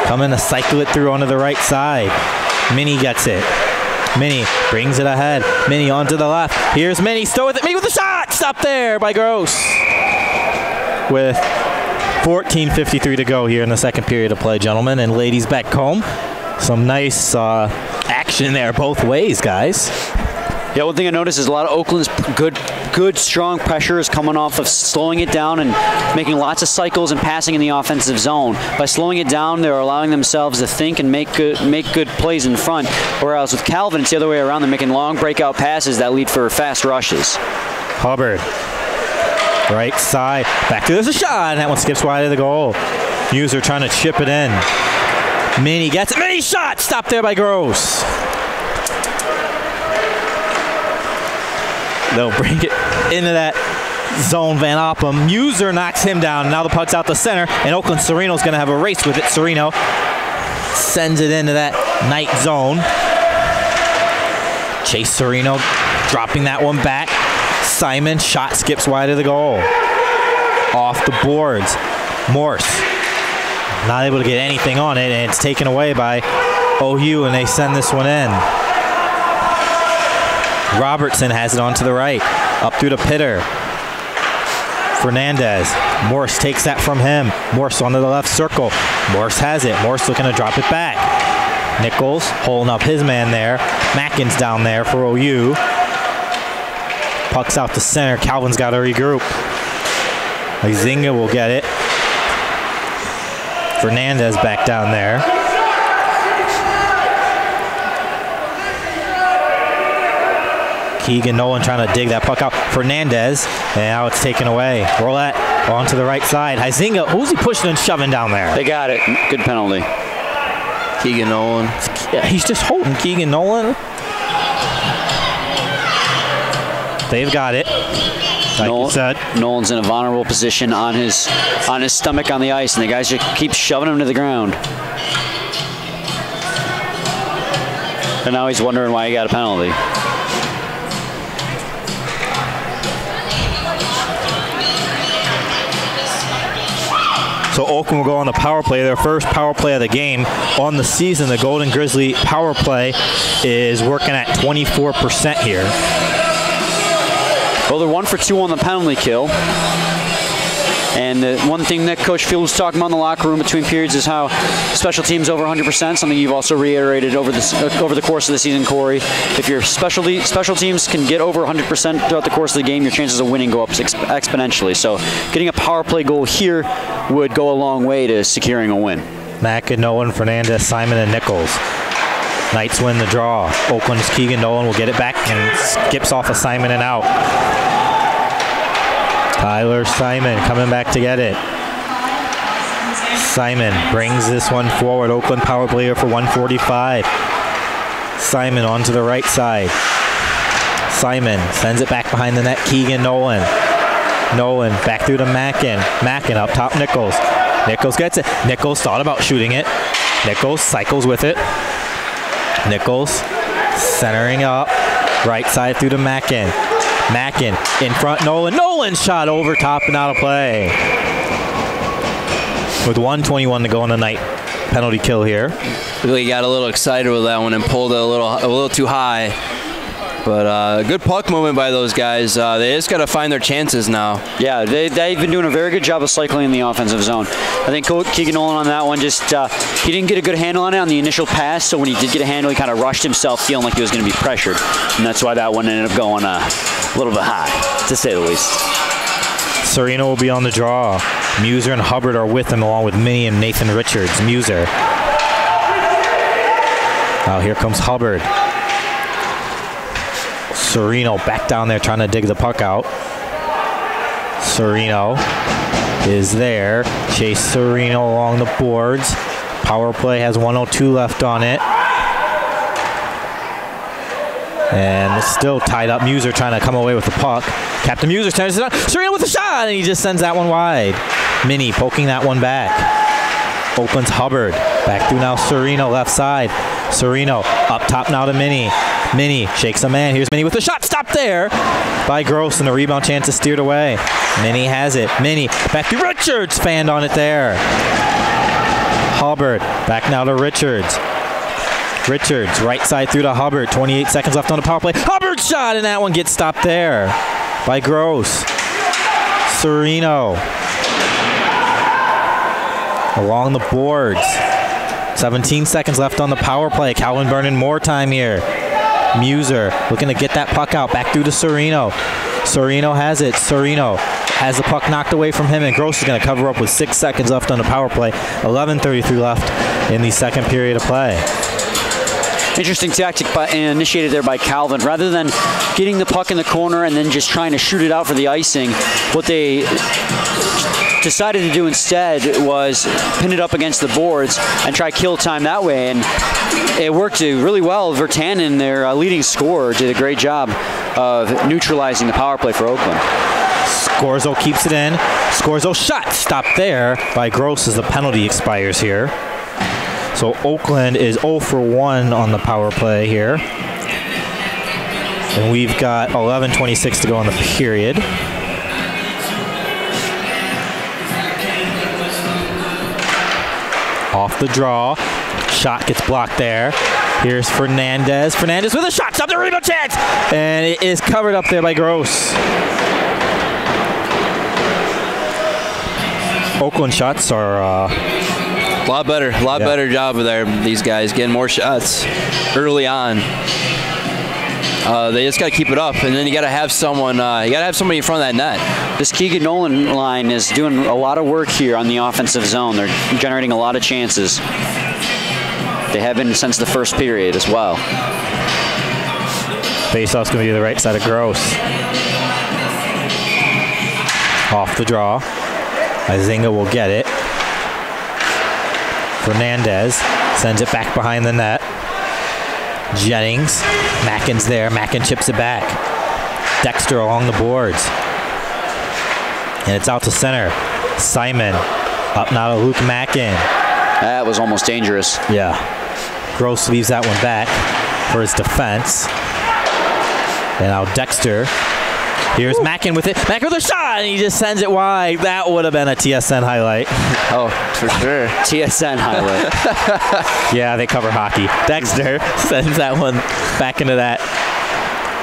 coming to cycle it through onto the right side. Minnie gets it. Minnie brings it ahead. Minnie onto the left. Here's Minnie. Stow with it. Minnie with a shot. Stop there by Gross. With 14:53 to go here in the second period of play, gentlemen and ladies back home. Some nice action there both ways, guys.
Yeah, one thing I noticed is a lot of Oakland's good, strong pressure is coming off of slowing it down and making lots of cycles and passing in the offensive zone. By slowing it down, they're allowing themselves to think and make good plays in front. Whereas with Calvin, it's the other way around. They're making long breakout passes that lead for fast rushes.
Hubbard, right side, back to there's a shot, and that one skips wide of the goal. Muser trying to chip it in. Minnie gets it. Minnie shot. Stop there by Gross. They'll bring it into that zone. Van Oppen. Muser knocks him down. Now the puck's out the center, and Oakland Serino's going to have a race with it. Serino sends it into that Knight zone. Chase Serino dropping that one back. Simon shot skips wide of the goal. Off the boards. Morse not able to get anything on it, and it's taken away by OU, and they send this one in. Robertson has it on to the right. Up through to Pitter. Fernandez. Morse takes that from him. Morse onto the left circle. Morse has it. Morse looking to drop it back. Nichols holding up his man there. Mackin's down there for OU. Puck's out to center. Calvin's got to regroup. Izinga will get it. Fernandez back down there. Keegan Nolan trying to dig that puck out. Fernandez, and now it's taken away. Roulette on to the right side. Izinga, who's he pushing and shoving down there?
They got it. Good penalty.
Keegan Nolan.
Yeah, he's just holding Keegan Nolan. They've got it. Like you said.
Nolan's in a vulnerable position on his stomach on the ice, and the guys just keep shoving him to the ground. And now he's wondering why he got a penalty.
So Oakland will go on the power play, their first power play of the game on the season. The Golden Grizzly power play is working at 24% here.
Well, they're 1 for 2 on the penalty kill. And the one thing that Coach Field was talking about in the locker room between periods is how special teams over 100%, something you've also reiterated over the course of the season, Corey. If your special teams can get over 100% throughout the course of the game, your chances of winning go up exponentially. So getting a power play goal here would go a long way to securing a win.
Mack and Nolan, Fernandez, Simon, and Nichols. Knights win the draw. Oakland's Keegan Nolan will get it back and skips off of Simon and out. Tyler Simon coming back to get it. Simon brings this one forward. Oakland power player for 145. Simon onto the right side. Simon sends it back behind the net. Keegan Nolan. Nolan back through to Mackin. Mackin up top, Nichols. Nichols gets it. Nichols thought about shooting it. Nichols cycles with it. Nichols centering up. Right side through to Mackin. Mackin in front, Nolan. Nolan shot over top and out of play. With 1:21 to go in the night. Penalty kill here.
Really got a little excited with that one and pulled it a little too high. But good puck movement by those guys. They just got to find their chances now.
Yeah, they've been doing a very good job of cycling in the offensive zone. I think Keegan Nolan on that one just he didn't get a good handle on it on the initial pass. So when he did get a handle, he kind of rushed himself, feeling like he was going to be pressured, and that's why that one ended up going a little bit high, to say the least.
Serino will be on the draw. Muser and Hubbard are with him, along with Minnie and Nathan Richards. Muser. Oh, here comes Hubbard. Serino back down there trying to dig the puck out. Serino is there. Chase Serino along the boards. Power play has 1:02 left on it. And it's still tied up. Muser trying to come away with the puck. Captain Muser turns it on. Serino with a shot, and he just sends that one wide. Minnie poking that one back. Opens Hubbard. Back through now Serino, left side. Serino up top now to Minnie. Minnie shakes a man. Here's Minnie with a shot. Stop there by Gross, and the rebound chance is steered away. Minnie has it. Minnie back to Richards. Fanned on it there. Hubbard back now to Richards. Richards right side through to Hubbard. 28 seconds left on the power play. Hubbard shot, and that one gets stopped there by Gross. Serino along the boards. 17 seconds left on the power play. Calvin burning more time here. Muser looking to get that puck out. Back through to Serino. Serino has it. Serino has the puck knocked away from him, and Gross is going to cover up with 6 seconds left on the power play. 11:33 left in the second period of play.
Interesting tactic initiated there by Calvin. Rather than getting the puck in the corner and then just trying to shoot it out for the icing, what they decided to do instead was pin it up against the boards and try kill time that way, and it worked really well. Virtanen, their leading scorer, did a great job of neutralizing the power play for Oakland.
Scorzo keeps it in. Scorzo shot stopped there by Gross as the penalty expires here. So Oakland is 0 for 1 on the power play here. And we've got 11:26 to go in the period. Off the draw. Shot gets blocked there. Here's Fernandez. Fernandez with a shot. Stop the rebound chance. And it is covered up there by Gross. Oakland shots are
A lot better job of these guys getting more shots early on. They just got to keep it up, and then you got to have someone. You got to have somebody in front of that net.
This Keegan Nolan line is doing a lot of work here on the offensive zone. They're generating a lot of chances. They have been since the first period as well.
Faceoff's going to be the right side of Gross. Off the draw. Izinga will get it. Fernandez sends it back behind the net. Jennings. Mackin's there. Mackin chips it back. Dexter along the boards. And it's out to center. Simon. Up now to Luke Mackin.
That was almost dangerous.
Yeah. Gross leaves that one back for his defense. And now Dexter. Here's Mackin with it. Mackin with a shot, and he just sends it wide. That would have been a TSN highlight.
Oh, for sure.
TSN highlight.
Yeah, they cover hockey. Dexter sends that one back into that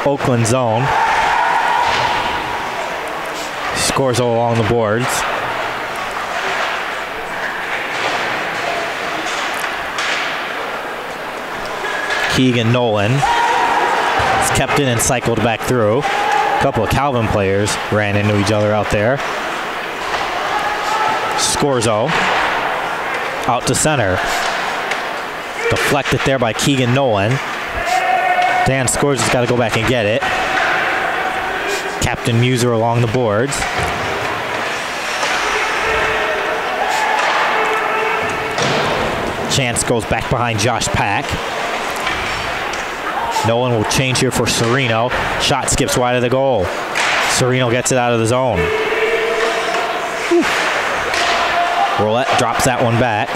Oakland zone. Scores all along the boards. Keegan Nolan is kept in and cycled back through. A couple of Calvin players ran into each other out there. Scorzo out to center. Deflected there by Keegan Nolan. Dan Scorzo's got to go back and get it. Captain Muser along the boards. Chance goes back behind Josh Pack. Nolan will change here for Serino. Shot skips wide of the goal. Serino gets it out of the zone. Roulette drops that one back.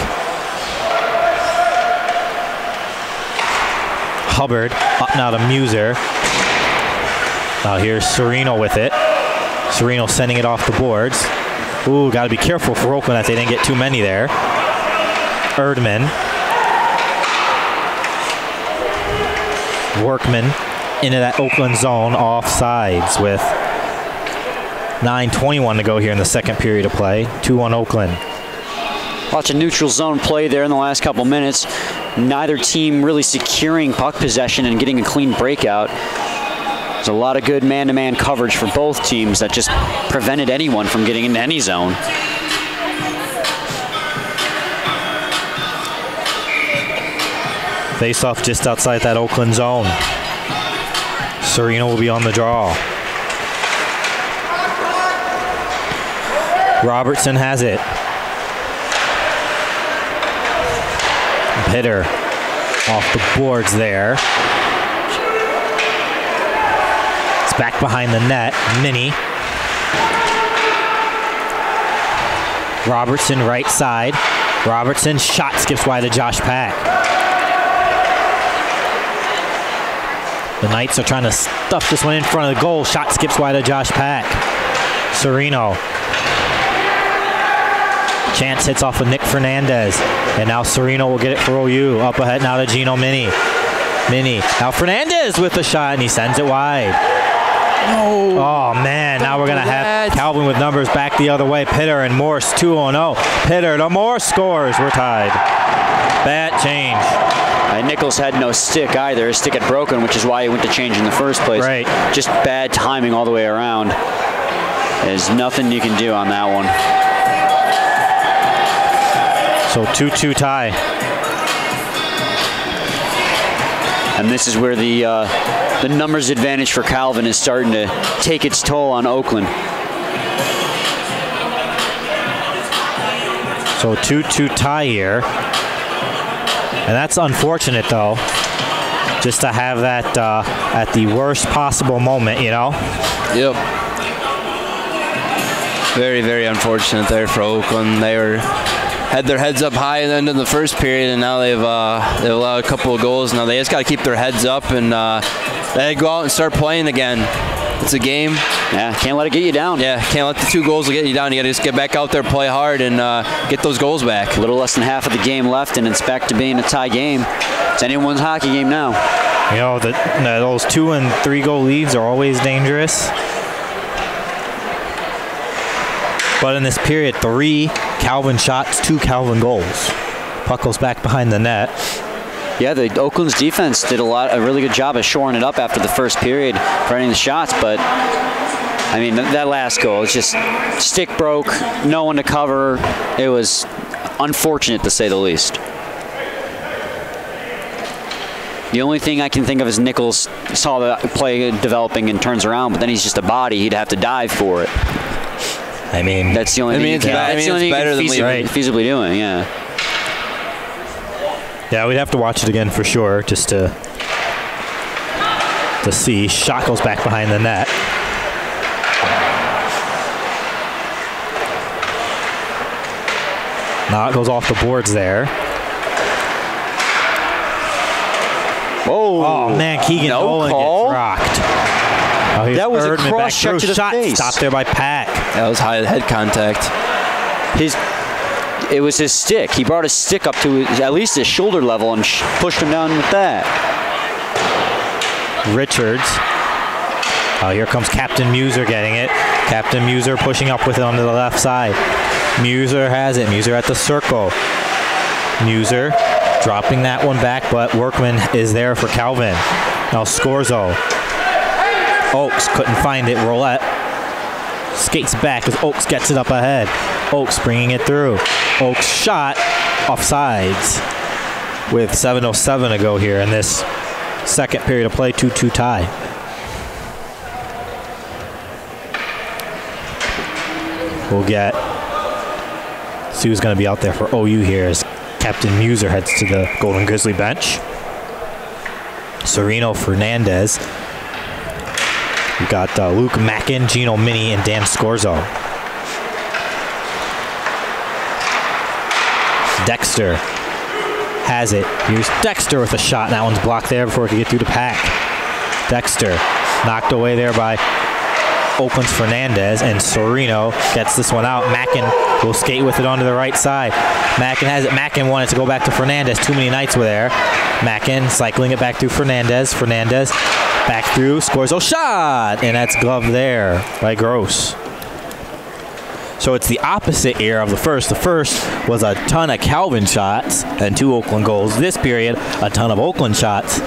Hubbard up now to Muser. Now here's Serino with it. Serino sending it off the boards. Ooh, got to be careful for Oakland that they didn't get too many there. Erdman. Workman into that Oakland zone, offsides with 9:21 to go here in the second period of play. 2-1 Oakland.
Watch a neutral zone play there in the last couple minutes. Neither team really securing puck possession and getting a clean breakout. There's a lot of good man-to-man coverage for both teams that just prevented anyone from getting into any zone.
Face-off just outside that Oakland zone. Serino will be on the draw. Robertson has it. Hitter off the boards there. It's back behind the net. Mini. Robertson right side. Robertson shot skips wide to Josh Pack. The Knights are trying to stuff this one in front of the goal. Shot skips wide to Josh Pack. Serino. Chance hits off of Nick Fernandez. And now Serino will get it for OU. Up ahead now to Gino Mini. Mini. Now Fernandez with the shot, and he sends it wide.
No.
Oh, man. Now we're going to have Calvin with numbers back the other way. Pitter and Morse 2-0. Pitter to Morse scores. We're tied. Bad change.
Nichols had no stick either. His stick had broken, which is why he went to change in the first place.
Right.
Just bad timing all the way around. There's nothing you can do on that one.
So 2-2 tie.
And this is where the numbers advantage for Calvin is starting to take its toll on Oakland.
So 2-2 tie here. And that's unfortunate, though, just to have that at the worst possible moment, you know?
Yep. Very, very unfortunate there for Oakland. They had their heads up high at the end of the first period, and now they've allowed a couple of goals. Now they just got to keep their heads up and they go out and start playing again. It's a game.
Yeah, can't let it get you down.
Yeah, can't let the 2 goals get you down. You got to just get back out there, play hard, and get those goals back.
A little less than half of the game left, and it's back to being a tie game. It's anyone's hockey game now.
You know, those 2 and 3 goal leads are always dangerous. But in this period, 3 Calvin shots, 2 Calvin goals. Puck goes back behind the net.
Yeah, the Oakland's defense did a really good job of shoring it up after the first period, preventing the shots. But I mean, that last goal, it's just stick broke, no one to cover. It was unfortunate to say the least. The only thing I can think of is Nichols saw the play developing and turns around, but then he's just a body. He'd have to dive for it.
I mean,
that's the only thing
it's better than
feasibly doing, yeah.
Yeah, we'd have to watch it again for sure, just to see. Shot goes back behind the net. Now it goes off the boards there.
Whoa!
Oh man, Keegan Nolan gets rocked. Oh,
that was
Erdman
a cross check to the face.
Stopped there by Pack.
That was high head contact.
It was his stick. He brought his stick up to at least his shoulder level and pushed him down with that.
Richards. Oh, here comes Captain Muser getting it. Captain Muser pushing up with it onto the left side. Muser has it. Muser at the circle. Muser dropping that one back, but Workman is there for Calvin. Now Scorzo. Oakes couldn't find it. Roulette skates back as Oakes gets it up ahead. Oakes bringing it through. Oakes shot offsides with 7:07 to go here in this second period of play. 2-2 tie. We'll get, see who's going to be out there for OU here as Captain Muser heads to the Golden Grizzly bench. Serino, Fernandez. We've got Luke Mackin, Gino Mini, and Dan Scorzo. Dexter has it. Here's Dexter with a shot. That one's blocked there before it could get through the pack. Dexter knocked away there by Oakland's Fernandez, and Sereno gets this one out. Mackin will skate with it onto the right side. Mackin has it. Mackin wanted to go back to Fernandez. Too many Knights were there. Mackin cycling it back through Fernandez. Fernandez back through, scores a shot, and that's gloved there by Gross. So it's the opposite era of the first. The first was a ton of Calvin shots and 2 Oakland goals. This period, a ton of Oakland shots.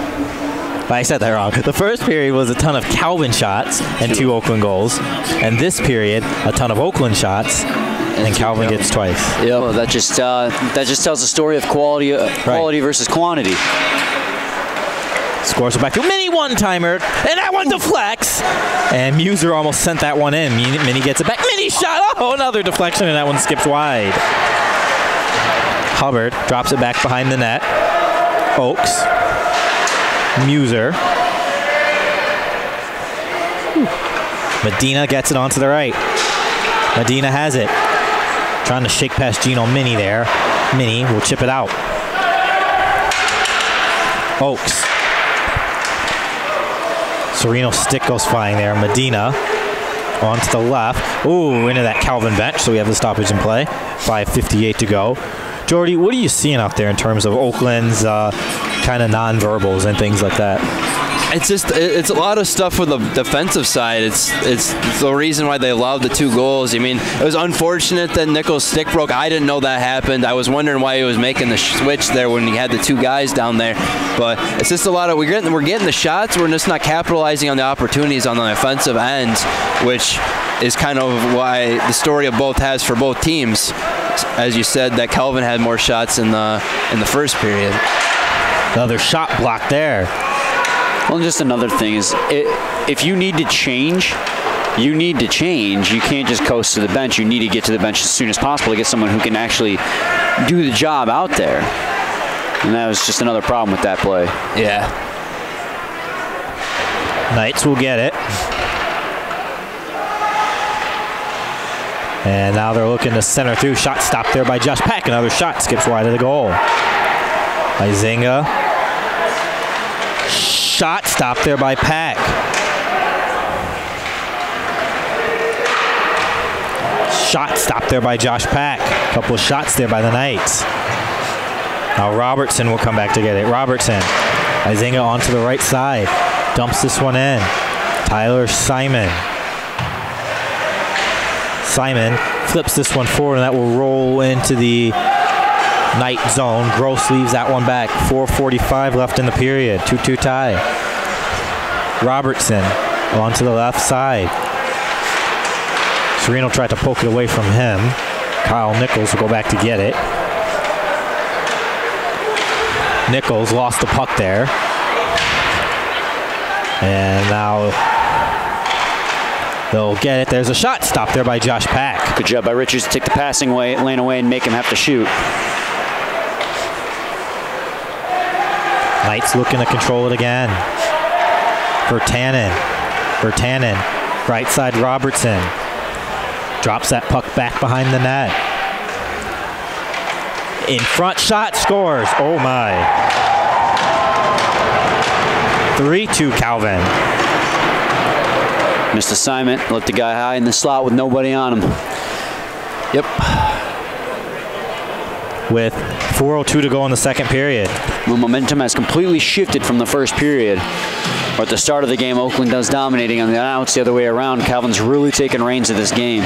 I said that wrong. The first period was a ton of Calvin shots and 2 Oakland goals. And this period, a ton of Oakland shots, and Calvin gets twice.
Yeah, well, that just tells the story of quality versus quantity.
Scores it back to Mini one-timer, and that one deflects. And Muser almost sent that one in. Mini gets it back. Mini shot. Oh, another deflection, and that one skips wide. Hubbard drops it back behind the net. Oakes. Muser. Medina gets it onto the right. Medina has it. Trying to shake past Gino Mini there. Mini will chip it out. Oakes. Sereno's stick goes flying there. Medina onto the left. Ooh, into that Calvin bench, so we have the stoppage in play. 5:58 to go. Jordy, what are you seeing out there in terms of Oakland's kind of non-verbals and things like that?
It's a lot of stuff with the defensive side. It's the reason why they allowed the 2 goals. I mean, it was unfortunate that Nichols' stick broke. I didn't know that happened. I was wondering why he was making the switch there when he had the 2 guys down there. But it's just a lot of we're getting the shots. We're just not capitalizing on the opportunities on the offensive end, which is kind of why the story of both has for both teams. As you said, that Kelvin had more shots in the first period.
Another shot block there.
Well, just another thing is, if you need to change, you need to change. You can't just coast to the bench. You need to get to the bench as soon as possible to get someone who can actually do the job out there. And that was just another problem with that play.
Yeah.
Knights will get it. And now they're looking to center through. Shot stopped there by Josh Pack. Another shot skips wide of the goal. Izinga. Shot stopped there by Pack. Shot stopped there by Josh Pack. A couple of shots there by the Knights. Now Robertson will come back to get it. Robertson. Izinga onto the right side. Dumps this one in. Tyler Simon. Simon flips this one forward, and that will roll into the Knight zone. Gross leaves that one back. 4:45 left in the period. 2-2 tie. Robertson onto the left side. Sereno tried to poke it away from him. Kyle Nichols will go back to get it. Nichols lost the puck there. And now they'll get it. There's a shot stopped there by Josh Pack.
Good job by Richards to take the passing lane away and make him have to shoot.
Knights looking to control it again. Vertanen. Right side Robertson. Drops that puck back behind the net. In front shot, scores. Oh my. 3-2 Calvin.
Missed assignment. Looked the guy high in the slot with nobody on him.
Yep. With 4:02 to go in the second period.
The momentum has completely shifted from the first period. Or at the start of the game, Oakland does dominating. On the outs, the other way around. Calvin's really taken reins of this game.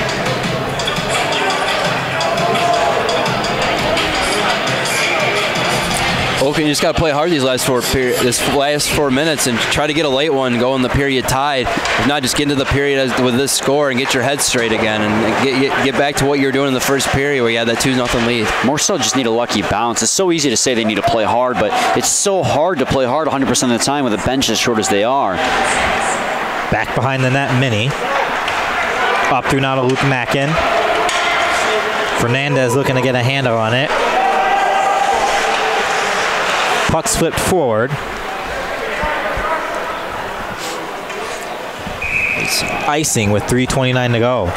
Oakland, you just got to play hard these last 4 minutes and try to get a late one, go in the period tied. If not, just get into the period with this score and get your head straight again and get back to what you were doing in the first period where you had that 2-0 lead.
More so just need a lucky bounce. It's so easy to say they need to play hard, but it's so hard to play hard 100% of the time with a bench as short as they are.
Back behind the net, Mini. Up through now to Luke Mackin. Fernandez looking to get a handle on it. Puck's flipped forward. It's icing with 3:29 to go.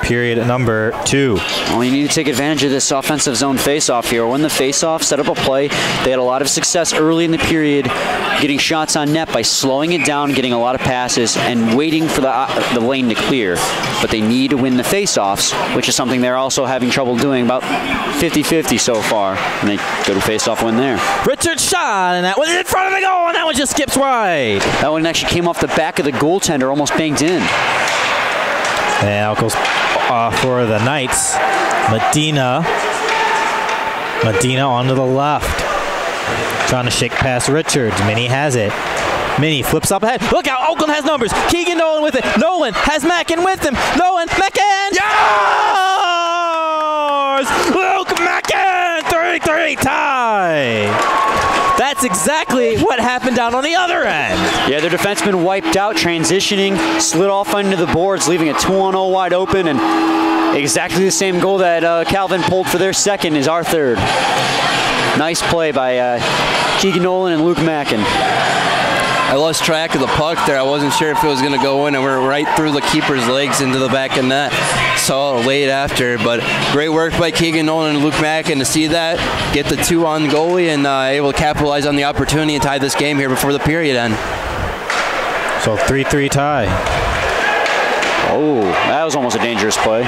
period number 2.
Well, you need to take advantage of this offensive zone face-off here. Win the face-off, set up a play. They had a lot of success early in the period getting shots on net by slowing it down, getting a lot of passes, and waiting for the lane to clear. But they need to win the face-offs, which is something they're also having trouble doing, about 50-50 so far. And they go to face-off win there.
Richard shot, and that was in front of the goal, and that one just skips wide.
That one actually came off the back of the goaltender, almost banked in.
And out goes for the Knights. Medina onto the left. Trying to shake past Richards. Minnie has it. Minnie flips up ahead. Look out, Oakland has numbers. Keegan Nolan with it. Nolan has Mackin with him. Nolan, Mackin! Yes! Luke Mackin! 3-3 tie! That's exactly what happened down on the other end.
Yeah, their defenseman wiped out, transitioning, slid off into the boards, leaving a 2-on-0 wide open, and exactly the same goal that Calvin pulled for their second is our third. Nice play by Keegan Nolan and Luke Mackin.
I lost track of the puck there. I wasn't sure if it was going to go in, and we're right through the keeper's legs into the back of net. Saw it late after, but great work by Keegan Nolan and Luke Mackin to see that, get the 2 on goalie, and able to capitalize on the opportunity and tie this game here before the period end.
So 3-3 tie.
Oh, that was almost a dangerous play.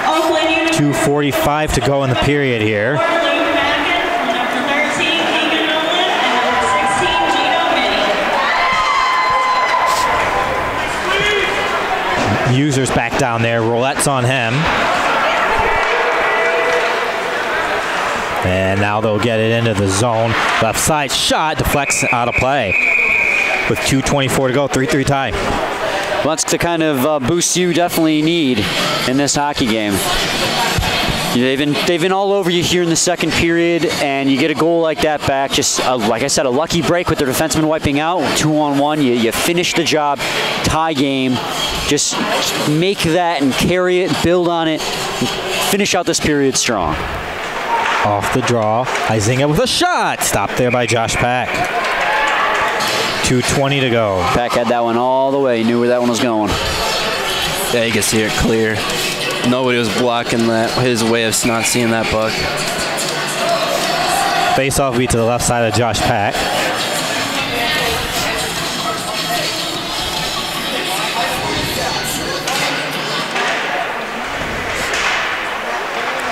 Oakland University.
2:45 to go in the period here.
Luke Mackin, number 13, Keegan Nolan, and number 16, Gino Minnie.
User's back down there. Roulette's on him. And now they'll get it into the zone. Left side shot deflects out of play. With 2:24 to go, 3-3 tie.
Well, that's the kind of boost you definitely need in this hockey game. They've been all over you here in the second period, and you get a goal like that back. Just like I said, a lucky break with their defenseman wiping out. 2-on-1, you finish the job, tie game. Just make that and carry it, build on it, finish out this period strong.
Off the draw, Izinga with a shot. Stopped there by Josh Pack. 2:20 to go.
Pack had that one all the way. He knew where that one was going.
Yeah, you can see it clear. Nobody was blocking that, his way of not seeing that puck.
Face-off beat to the left side of Josh Pack.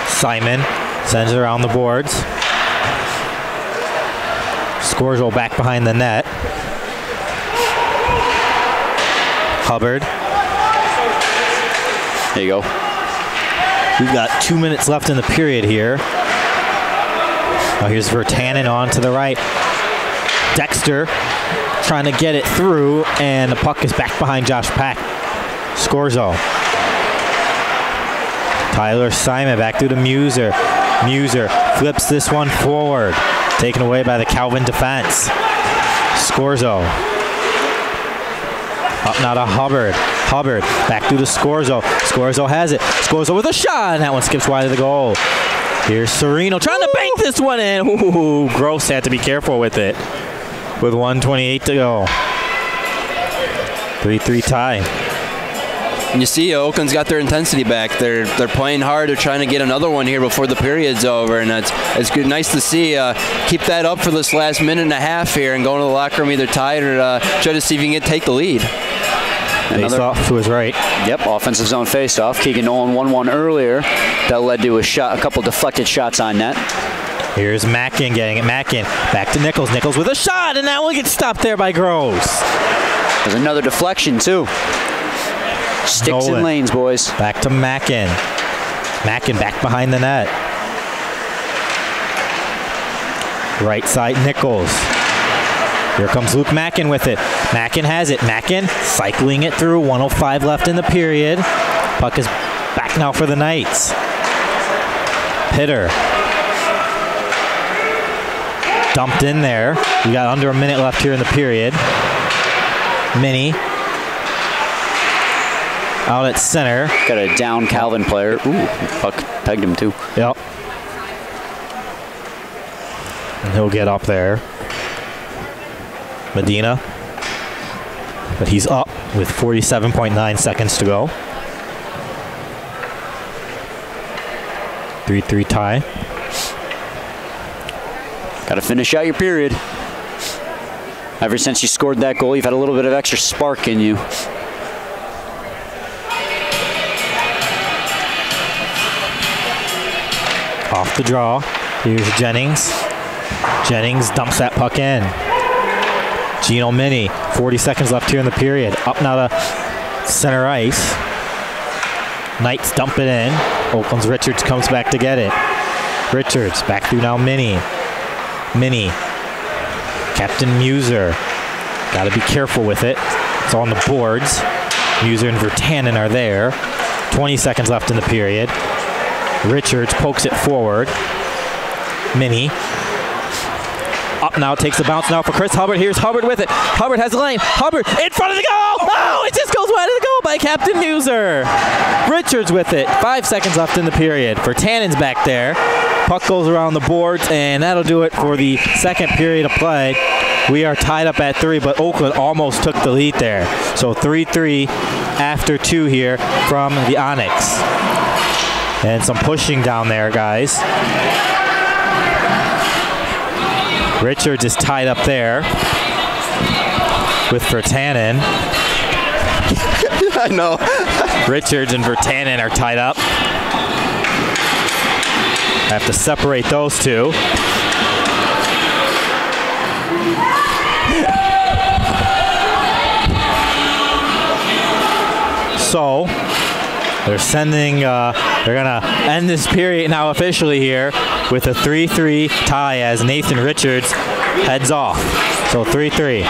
Simon sends it around the boards. Scorsel back behind the net. Hubbard.
There you go.
We've got 2 minutes left in the period here. Now here's Vertanen on to the right. Dexter trying to get it through, and the puck is back behind Josh Pack. Scorzo. Tyler Simon back through to Muser. Muser flips this one forward. Taken away by the Calvin defense. Scorzo. Up now to Hubbard. Hubbard back through to Scorzo. Scorzo has it. Scorzo with a shot, and that one skips wide of the goal. Here's Sereno trying to bank this one in. Ooh, Gross had to be careful with it. With 1:28 to go. 3-3 tie.
And you see, Oakland's got their intensity back. They're playing hard. They're trying to get another one here before the period's over, and it's good, nice to see. Keep that up for this last minute and a half here, and go into the locker room either tied or try to see if you can take the lead.
Face off to his right.
Yep, offensive zone face-off. Keegan Nolan 1-1 earlier. That led to a couple deflected shots on net.
Here's Mackin getting it. Mackin back to Nichols. Nichols with a shot, and that one gets stopped there by Gross.
There's another deflection, too. Sticks
Nolan.
in lanes, boys.
Back to Mackin. Mackin back behind the net. Right side, Nichols. Here comes Luke Mackin with it. Mackin has it. Mackin cycling it through. 1:05 left in the period. Puck is back now for the Knights. Pitter. Dumped in there. We got under a minute left here in the period. Minnie. Out at center.
Got a down Calvin player. Ooh, puck pegged him too.
Yep. And he'll get up there. Medina but he's up with 47.9 seconds to go. 3-3 tie.
Got to finish out your period. Ever since you scored that goal, you've had a little bit of extra spark in you.
Off the draw. Here's Jennings. Jennings dumps that puck in. Gino Mini, 40 seconds left here in the period. Up now to center ice. Knights dump it in. Oakland's Richards comes back to get it. Richards back through now Mini. Mini. Captain Muser. Got to be careful with it. It's on the boards. Muser and Virtanen are there. 20 seconds left in the period. Richards pokes it forward. Mini. Up now, takes the bounce now for Chris Hubbard. Here's Hubbard with it. Hubbard has the lane. Hubbard in front of the goal. Oh, it just goes wide of the goal by Captain Muser. Richards with it. 5 seconds left in the period. Virtanen's back there. Puck goes around the boards, and that'll do it for the second period of play. We are tied up at 3, but Oakland almost took the lead there. So 3-3 after 2 here from the Onyx. And some pushing down there, guys. Richards is tied up there with Virtanen.
I know.
Richards and Virtanen are tied up. I have to separate those two. So they're sending, they're gonna end this period now officially here with a 3-3 tie as Nathan Richards heads off. So 3-3.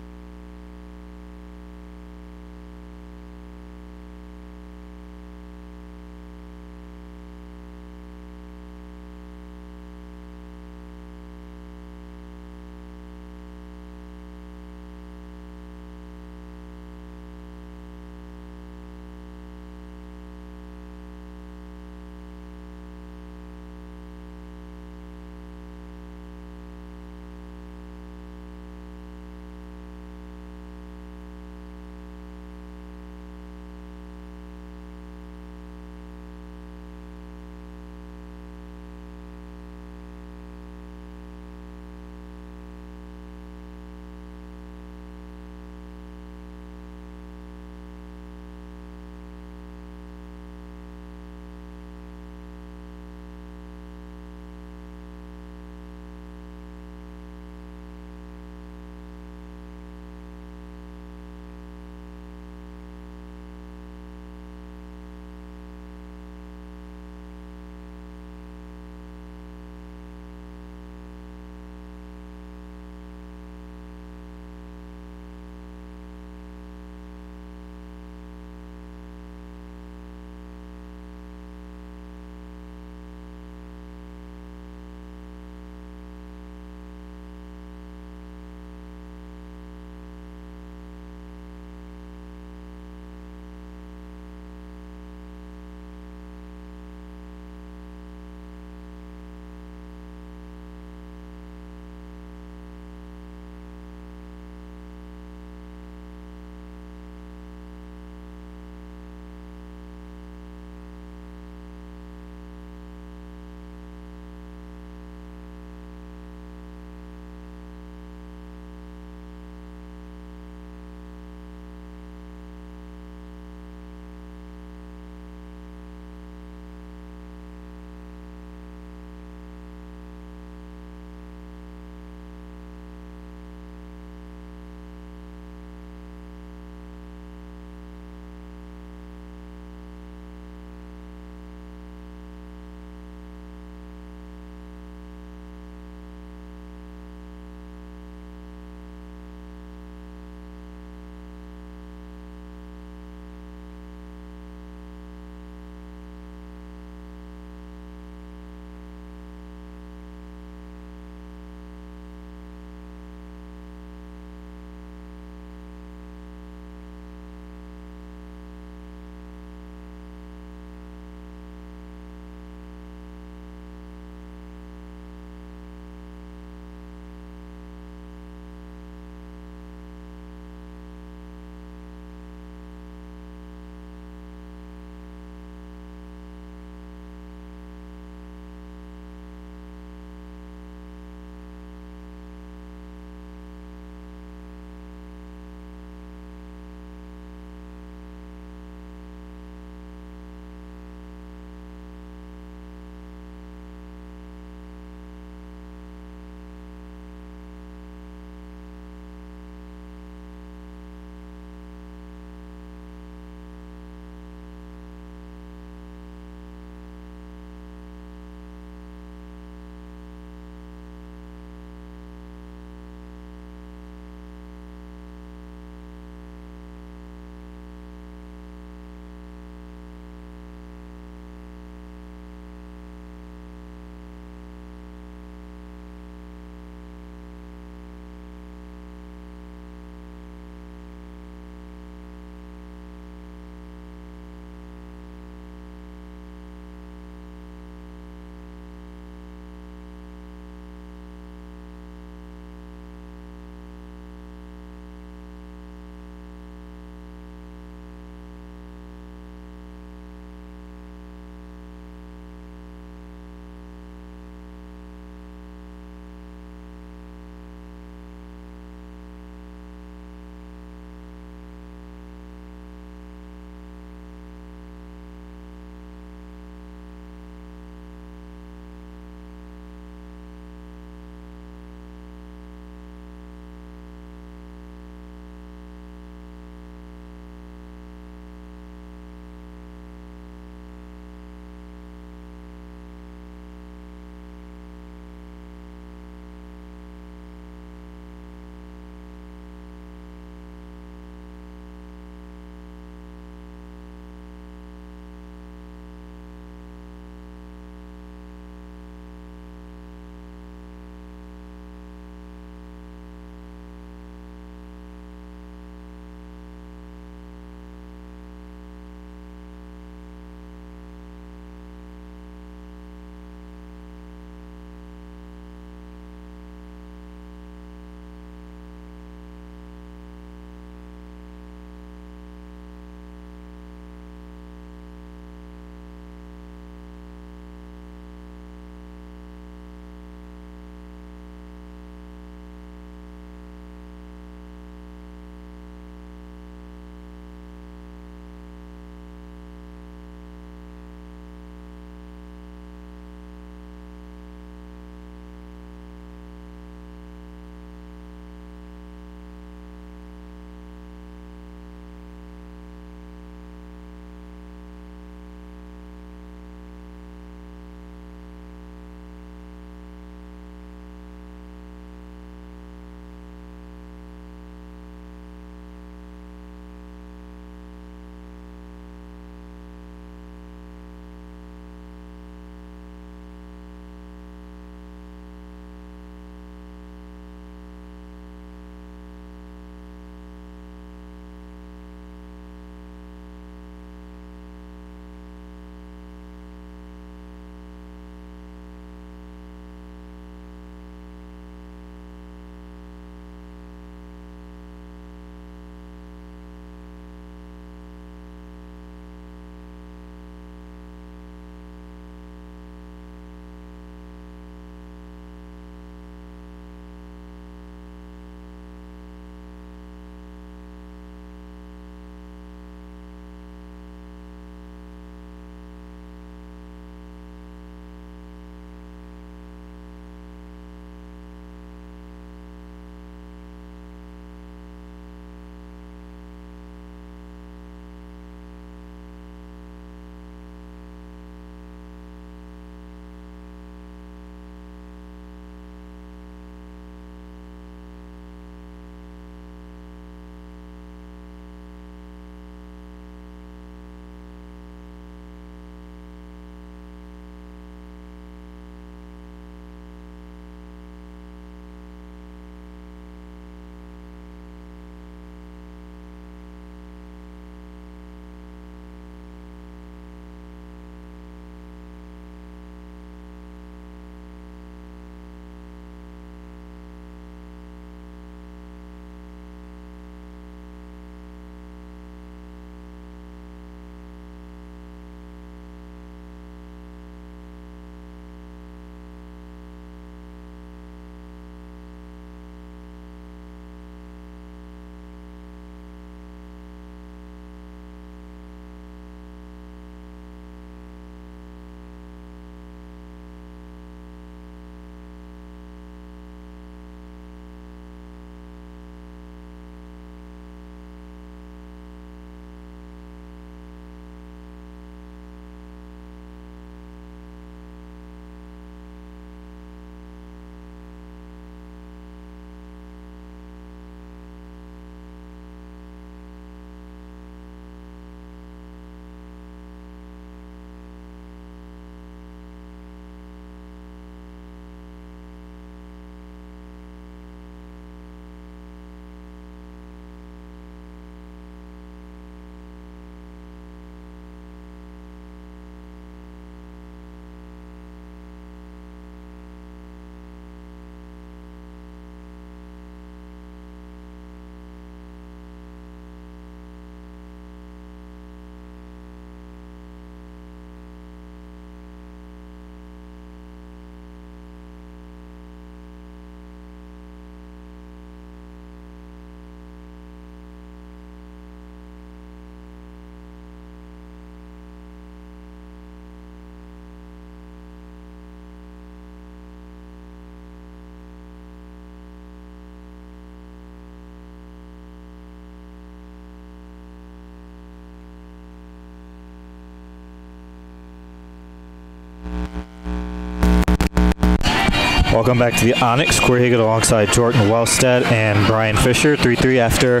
Welcome back to the Onyx. Corey Higgett alongside Jordan Wellstead and Brian Fisher. 3-3 after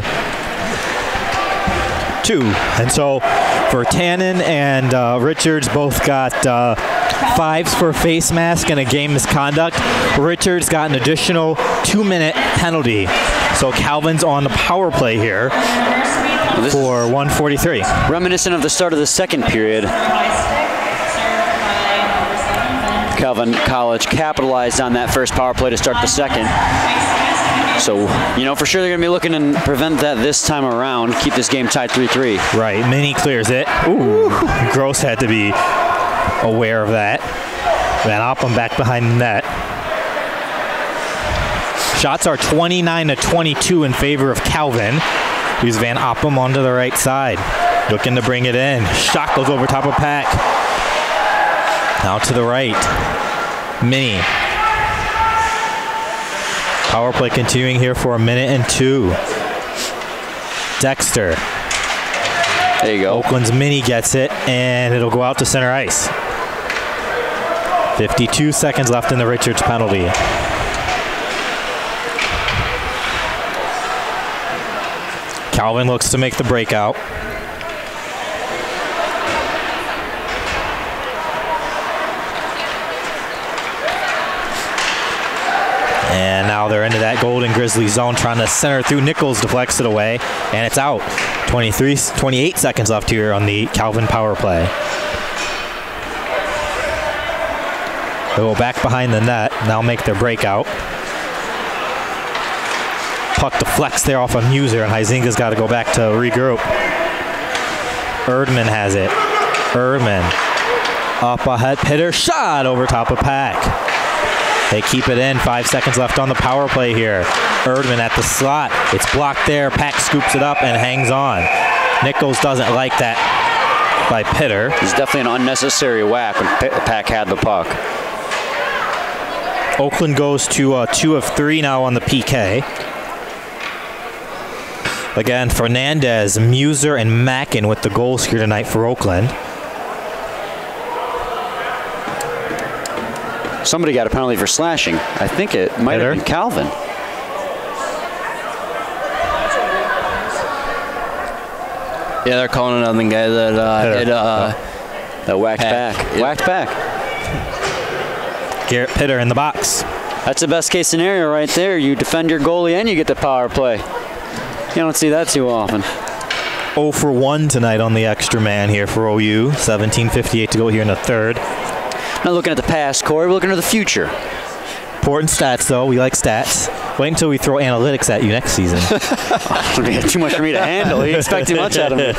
2. And so for Tannen and Richards, both got 5s for face mask and a game misconduct. Richards got an additional 2-minute penalty. So Calvin's on the power play here for 1:43.
Reminiscent of the start of the second period. Calvin College capitalized on that first power play to start the second. So, you know, for sure they're going to be looking to prevent that this time around, keep this game tied 3-3.
Right, Minnie clears it. Ooh, Gross had to be aware of that. Van Oppen back behind the net. Shots are 29-22 in favor of Calvin. Here's Van Oppen onto the right side. Looking to bring it in. Shot goes over top of Pack. Now to the right. Minnie. Power play continuing here for 1:02. Dexter.
There you go.
Oakland's Minnie gets it, and it'll go out to center ice. 52 seconds left in the Richards penalty. Calvin looks to make the breakout. And now they're into that Golden Grizzly zone, trying to center through. Nichols deflects it away, and it's out. 28 seconds left here on the Calvin power play. They'll go back behind the net, now make their breakout. Puck deflects there off of Muser, and Huizinga's got to go back to regroup. Erdman has it. Erdman up ahead. Pitter shot over top of Pack. They keep it in. 5 seconds left on the power play here. Erdman at the slot. It's blocked there. Pack scoops it up and hangs on. Nichols doesn't like that by Pitter.
It's definitely an unnecessary whack when Pack had the puck.
Oakland goes to 2 of 3 now on the PK. Again, Fernandez, Muser, and Mackin with the goals here tonight for Oakland.
Somebody got a penalty for slashing. I think it might have been Calvin.
Yeah, they're calling it on the guy that hit
that whacked Pack. Whacked Pack.
Garrett Pitter in the box.
That's the best case scenario right there. You defend your goalie and you get the power play. You don't see that too often.
0 for 1 tonight on the extra man here for OU. 17:58 to go here in the third.
Not looking at the past, Corey. We're looking at the future.
Important stats, though. We like stats. Wait until we throw analytics at you next season.
Too much for me to handle. You expect too much out of me.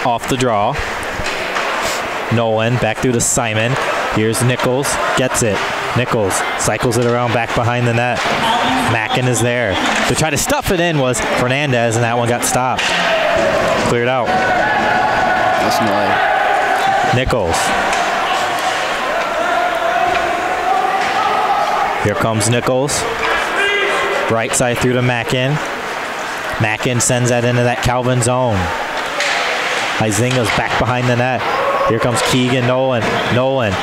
Off the draw. Nolan back through to Simon. Here's Nichols. Gets it. Nichols cycles it around back behind the net. Mackin is there. To try to stuff it in was Fernandez, and that one got stopped. Cleared out.
That's nice.
Nichols. Here comes Nichols. Right side through to Mackin. Mackin sends that into that Calvin zone. Huizinga's back behind the net. Here comes Keegan Nolan. Nolan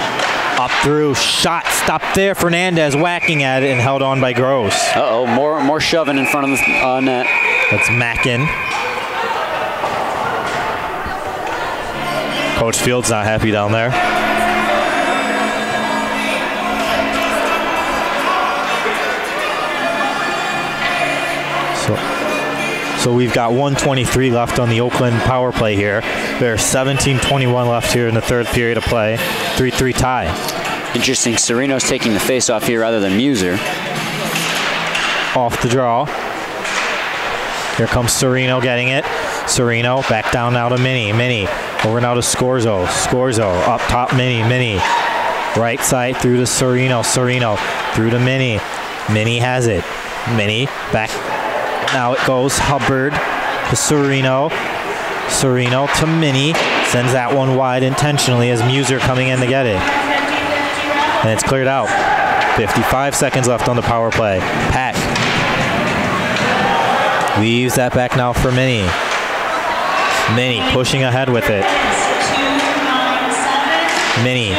up through. Shot stopped there. Fernandez whacking at it and held on by Gross.
Uh-oh, more shoving in front of the net.
That's Mackin. Coach Field's not happy down there. So we've got 1:23 left on the Oakland power play here. There's 17:21 left here in the third period of play. 3-3 tie.
Interesting. Sereno's taking the face-off here rather than Muser.
Off the draw. Here comes Sereno getting it. Sereno back down now to Minnie. Minnie over now to Scorzo. Scorzo up top. Minnie. Right side through to Sereno. Sereno through to Minnie. Minnie has it. Minnie back. Now it goes Hubbard to Sereno. Sereno to Minnie. Sends that one wide intentionally as Muser coming in to get it. And it's cleared out. 55 seconds left on the power play. Pack leaves that back now for Minnie. Minnie pushing ahead with it. Mini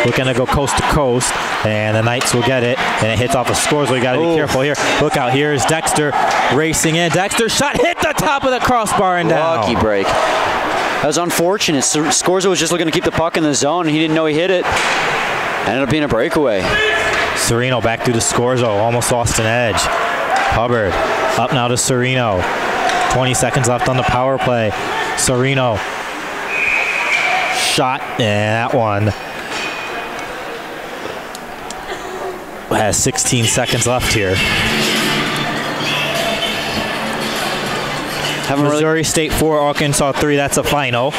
looking to go coast to coast, and the Knights will get it, and it hits off a score, so we got to be careful here. Look out, here's Dexter racing in. Dexter shot hit the top of the crossbar and down.
Lucky break. That was unfortunate. Scorza was just looking to keep the puck in the zone, and he didn't know he hit it. Ended up being a breakaway.
Sereno back through to Scorzo, almost lost an edge. Hubbard up now to Sereno. 20 seconds left on the power play. Sereno shot, and that one has 16 seconds left here. Missouri State 4, Arkansas 3, that's a final.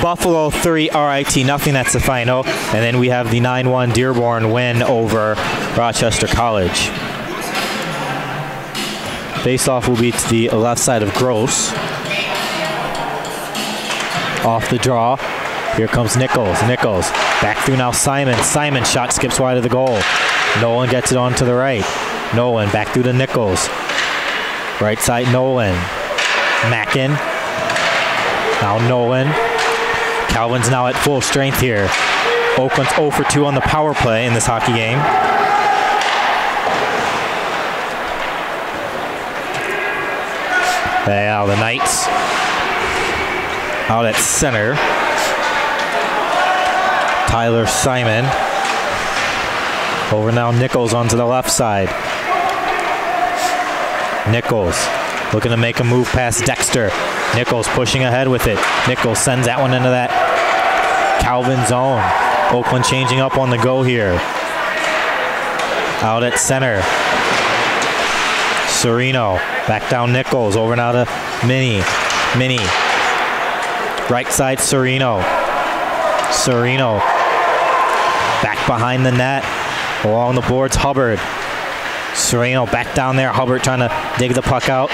Buffalo 3, RIT nothing, that's the final. And then we have the 9-1 Dearborn win over Rochester College. Face-off will be to the left side of Gross. Off the draw. Here comes Nichols. Nichols back through now Simon. Simon shot skips wide of the goal. Nolan gets it on to the right. Nolan back through to Nichols. Right side Nolan. Mackin. Now Nolan. Calvin's now at full strength here. Oakland's 0 for 2 on the power play in this hockey game. Now the Knights out at center. Tyler Simon. Over now Nichols onto the left side. Nichols looking to make a move past Dexter. Nichols pushing ahead with it. Nichols sends that one into that Calvin zone. Oakland changing up on the go here. Out at center. Sereno. Back down Nichols. Over now to Mini. Mini. Right side Sereno. Sereno. Back behind the net. Along the boards Hubbard. Sereno back down there. Hubbard trying to dig the puck out.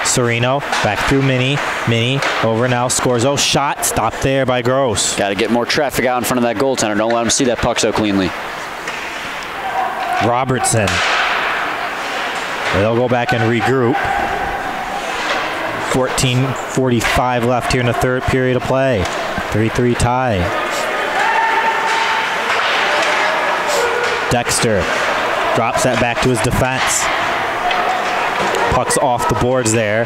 Sereno back through Mini. Mini over now. Scorzo. Shot. Stopped there by Gross.
Got to get more traffic out in front of that goaltender. Don't let him see that puck so cleanly.
Robertson. They'll go back and regroup. 14:45 left here in the third period of play. 3-3 tie. Dexter drops that back to his defense. Puck's off the boards there.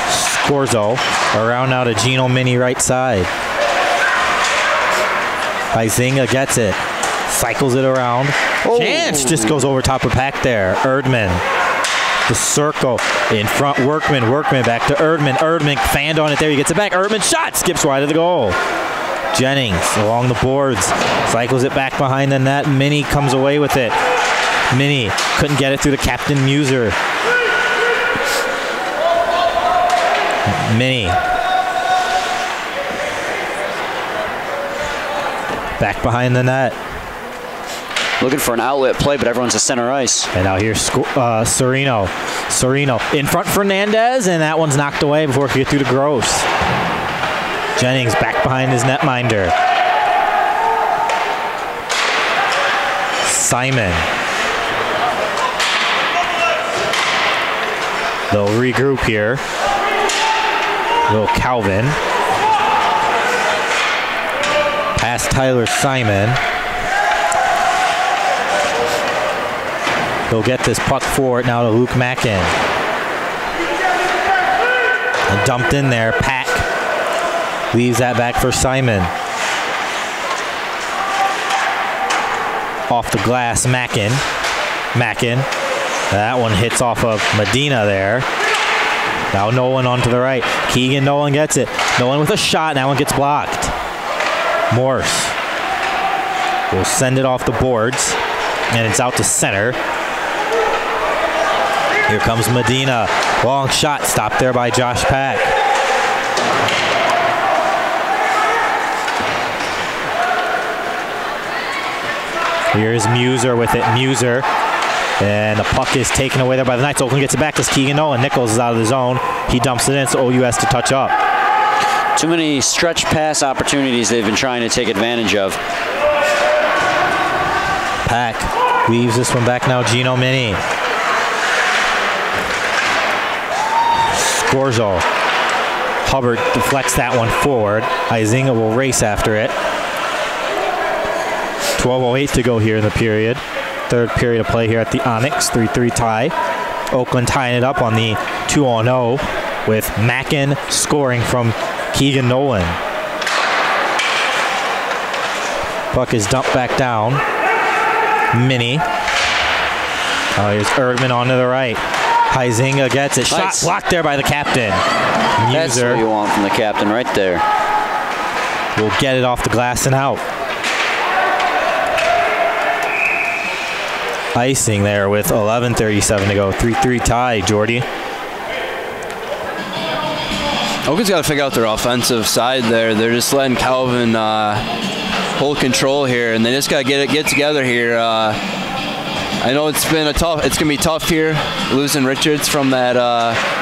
Scorzo around now to Gino Mini right side. Huizinga gets it. Cycles it around. Chance just goes over top of Pack there. Erdman. The circle in front. Workman. Workman back to Erdman. Erdman fanned on it there. He gets it back. Erdman shot. Skips wide of the goal. Jennings along the boards. Cycles it back behind the net. Mini comes away with it. Mini couldn't get it through the Captain Muser. Mini. Back behind the net.
Looking for an outlet play, but everyone's at center ice.
And now here's Sereno. Sereno in front Fernandez, and that one's knocked away before it could get through to Gross. Jennings back behind his netminder. Simon. They'll regroup here. Little Calvin. Past Tyler Simon. He'll get this puck forward now to Luke Mackin. And dumped in there. Pack leaves that back for Simon. Off the glass, Mackin. Mackin. That one hits off of Medina there. Now Nolan onto the right. Keegan Nolan gets it. Nolan with a shot. That one gets blocked. Morse will send it off the boards. And it's out to center. Here comes Medina. Long shot stopped there by Josh Pack. Here's Muser with it. Muser. And the puck is taken away there by the Knights. Oakland gets it back to Keegan Nolan. Nichols is out of the zone. He dumps it in, so OU has to touch up.
Too many stretch pass opportunities they've been trying to take advantage of.
Pack leaves this one back now. Gino Mini. Scorzo. Hubbard deflects that one forward. Huizinga will race after it. 12:08 to go here in the period. Third period of play here at the Onyx. 3-3 tie. Oakland tying it up on the 2-0 with Mackin scoring from Keegan Nolan. Puck is dumped back down. Mini. Oh, here's Erdman onto the right. Huizinga gets it. Shot blocked there by the captain.
That's what you want from the captain right there.
Will get it off the glass and out. Icing there with 11:37 to go. 3-3 tie, Jordy.
Oakland's got to figure out their offensive side there. They're just letting Calvin hold control here, and they just got to get together here. I know it's gonna be tough here, losing Richards from that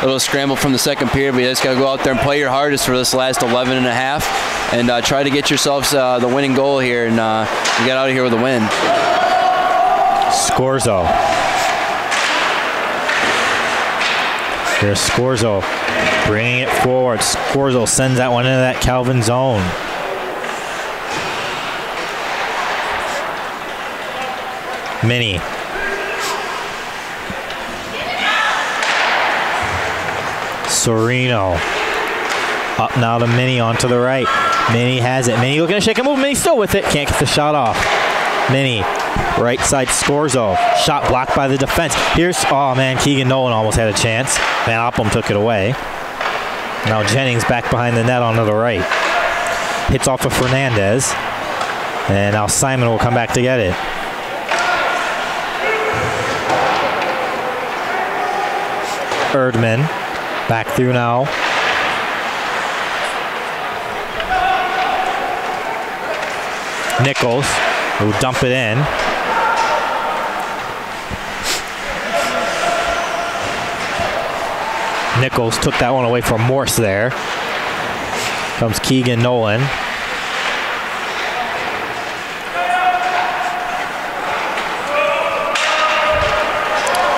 little scramble from the second period, but you just got to go out there and play your hardest for this last 11 and a half, and try to get yourselves the winning goal here, and get out of here with a win.
Scorzo. Here's Scorzo bringing it forward. Scorzo sends that one into that Calvin zone. Mini. Sereno. Up now to Mini onto the right. Mini has it. Mini looking to shake and move. Mini still with it. Can't get the shot off. Mini. Right side Scorzo. Shot blocked by the defense. Here's, oh man, Keegan Nolan almost had a chance. Van Oppelm took it away. Now Jennings back behind the net onto the right. Hits off of Fernandez. And now Simon will come back to get it. Erdman. Back through now. Nichols will dump it in. Nichols took that one away from Morse there. Comes Keegan Nolan.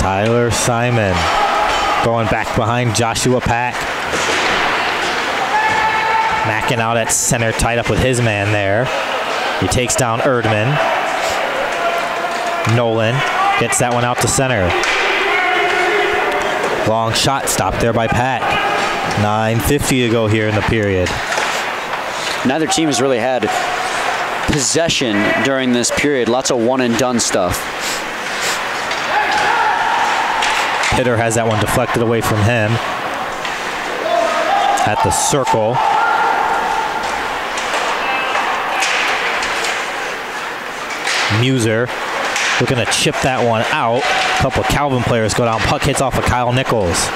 Tyler Simon going back behind Joshua Pack. Mackin out at center, tied up with his man there. He takes down Erdman. Nolan gets that one out to center. Long shot stopped there by Pack. 9:50 to go here in the period.
Neither team has really had possession during this period. Lots of one and done stuff.
Hitter has that one deflected away from him. At the circle. Muser looking to chip that one out. A couple of Calvin players go down. Puck hits off of Kyle Nichols.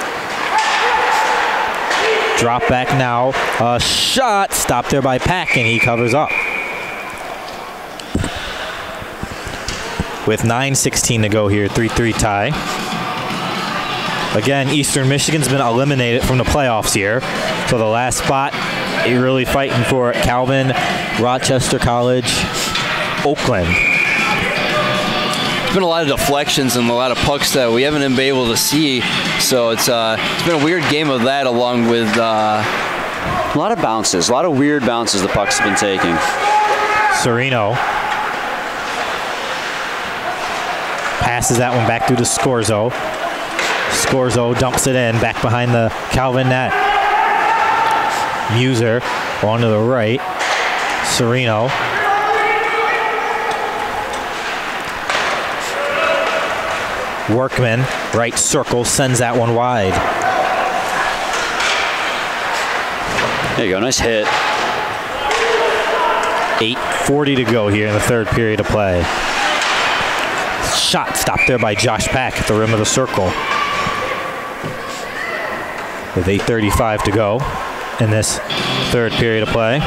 Drop back now. A shot stopped there by Pack, and he covers up. With 9:16 to go here, 3-3 tie. Again, Eastern Michigan's been eliminated from the playoffs here. So the last spot, you're really fighting for Calvin, Rochester College, Oakland.
There's been a lot of deflections and a lot of pucks that we haven't been able to see. So it's been a weird game of that, along with a
lot of bounces, a lot of weird bounces the pucks have been taking.
Sereno passes that one back through to Scorzo. Scorzo dumps it in, back behind the Calvin net. Muser onto the right. Sereno. Workman, right circle, sends that one wide.
There you go, nice hit.
8:40 to go here in the third period of play. Shot stopped there by Josh Pack at the rim of the circle. With 8:35 to go in this third period of play.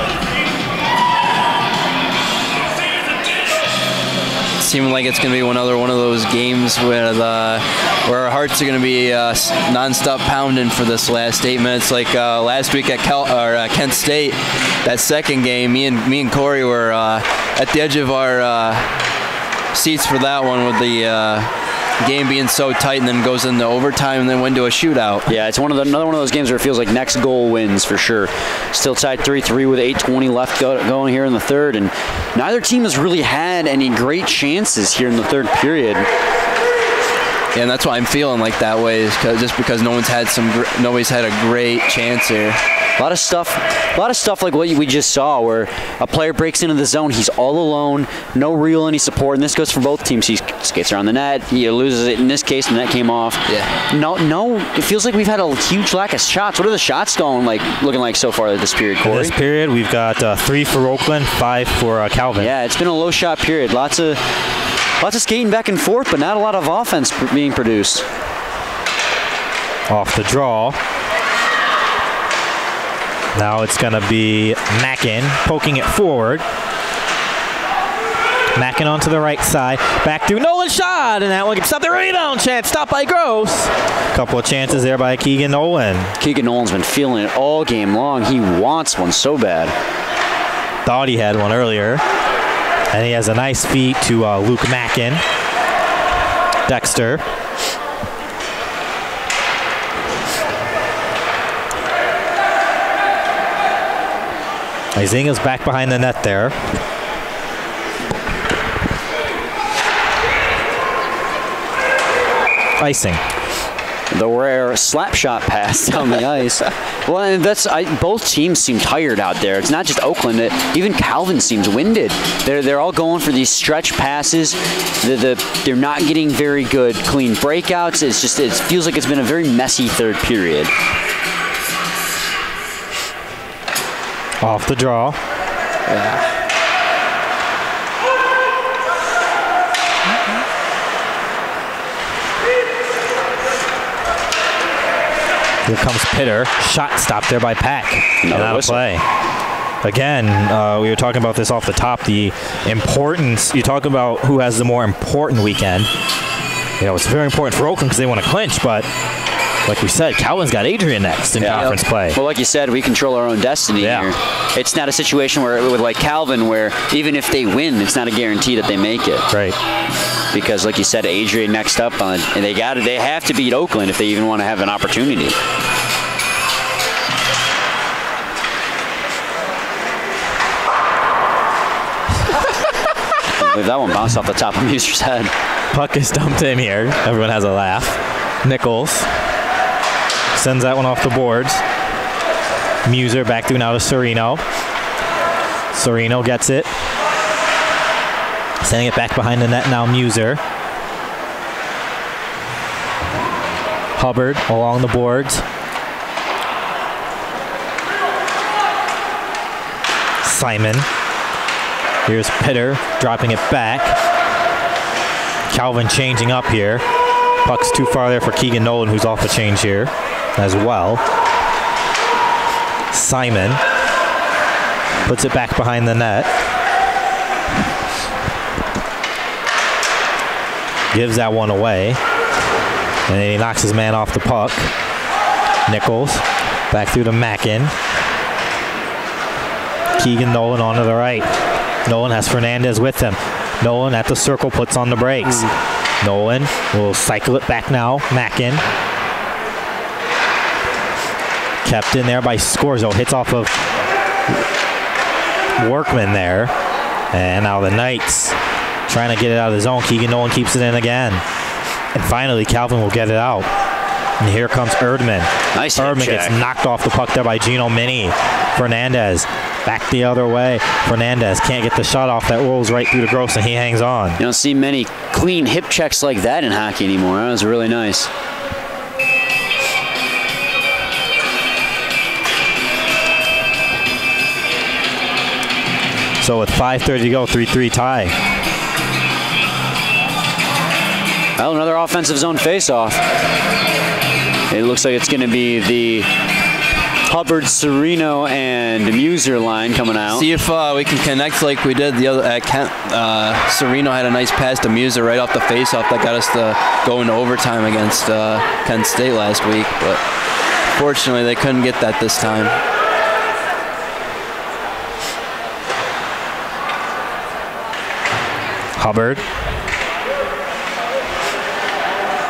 Seeming like it's going to be another one of those games with, where our hearts are going to be non-stop pounding for this last 8 minutes. Like last week at Kent State, that second game, me and Corey were at the edge of our seats for that one with the game being so tight and then goes into overtime and then went to a shootout.
Yeah, it's another one of those games where it feels like next goal wins for sure. Still tied 3-3 with 8:20 left going here in the third, and neither team has really had any great chances here in the third period.
Yeah, and that's why I'm feeling like that way, is just because nobody's had a great chance here.
A lot of stuff like what we just saw, where a player breaks into the zone, he's all alone, no real any support, and this goes for both teams. He skates around the net, he loses it in this case, the net came off.
Yeah.
No, it feels like we've had a huge lack of shots. What are the shots looking like so far this period, Corey?
In this period, we've got 3 for Oakland, 5 for Calvin.
Yeah, it's been a low shot period. Lots of skating back and forth, but not a lot of offense being produced.
Off the draw. Now it's going to be Mackin poking it forward. Mackin onto the right side. Back through. Nolan's shot, and that one gets up the rebound chance. Stopped by Gross. Couple of chances there by Keegan Nolan.
Keegan Nolan's been feeling it all game long. He wants one so bad.
Thought he had one earlier. And he has a nice feed to Luke Mackin. Dexter. Izinga's back behind the net there. Icing.
The rare slap shot pass down the ice. Well, and both teams seem tired out there. It's not just Oakland. Even Calvin seems winded. They're all going for these stretch passes. They're not getting very good clean breakouts. It feels like it's been a very messy third period.
Off the draw.
Yeah.
Here comes Pitter. Shot stopped there by Pack. And out of play. Again, we were talking about this off the top. The importance, you talk about who has the more important weekend. It's very important for Oakland because they want to clinch, but like we said, Calvin's got Adrian next in conference play.
Well, like you said, we control our own destiny here. It's not a situation with like Calvin where even if they win, it's not a guarantee that they make it.
Right.
Because like you said, Adrian next up on, and they have to beat Oakland if they even want to have an opportunity. I believe that one bounced off the top of Muser's head.
Puck is dumped in here. Everyone has a laugh. Nichols sends that one off the boards. Muser back through now to Serino. Serino gets it. Sending it back behind the net now, Muser. Hubbard along the boards. Simon. Here's Pitter dropping it back. Calvin changing up here. Puck's too far there for Keegan Nolan, who's off the change here as well. Simon puts it back behind the net. Gives that one away. And then he knocks his man off the puck. Nichols back through to Mackin. Keegan Nolan onto the right. Nolan has Fernandez with him. Nolan at the circle puts on the brakes. Nolan will cycle it back now. Mackin. Kept in there by Scorzo. Hits off of Workman there. And now the Knights trying to get it out of the zone. Keegan Nolan keeps it in again. And finally, Calvin will get it out. And here comes Erdman.
Nice
Erdman gets knocked off the puck there by Gino Mini. Fernandez back the other way. Fernandez can't get the shot off. That rolls right through to Gross, and he hangs on.
You don't see many clean hip checks like that in hockey anymore. That was really nice.
So with 5:30 to go, 3-3 tie.
Well, another offensive zone face-off. It looks like it's going to be the Hubbard, Serino, and Muser line coming out.
See if we can connect like we did the other at Kent. Serino had a nice pass to Muser right off the face-off that got us to go into overtime against Kent State last week, but fortunately they couldn't get that this time.
Hubbard.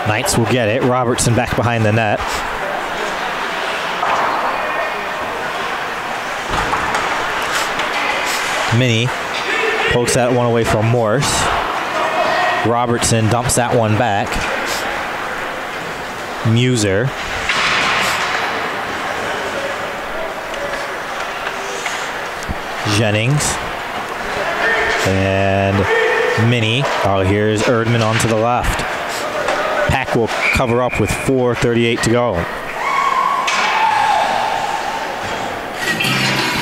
Knights will get it. Robertson back behind the net. Minnie pokes that one away from Morse. Robertson dumps that one back. Muser. Jennings. And Minnie. Oh, here's Erdman onto the left. Pack will cover up with 4:38 to go.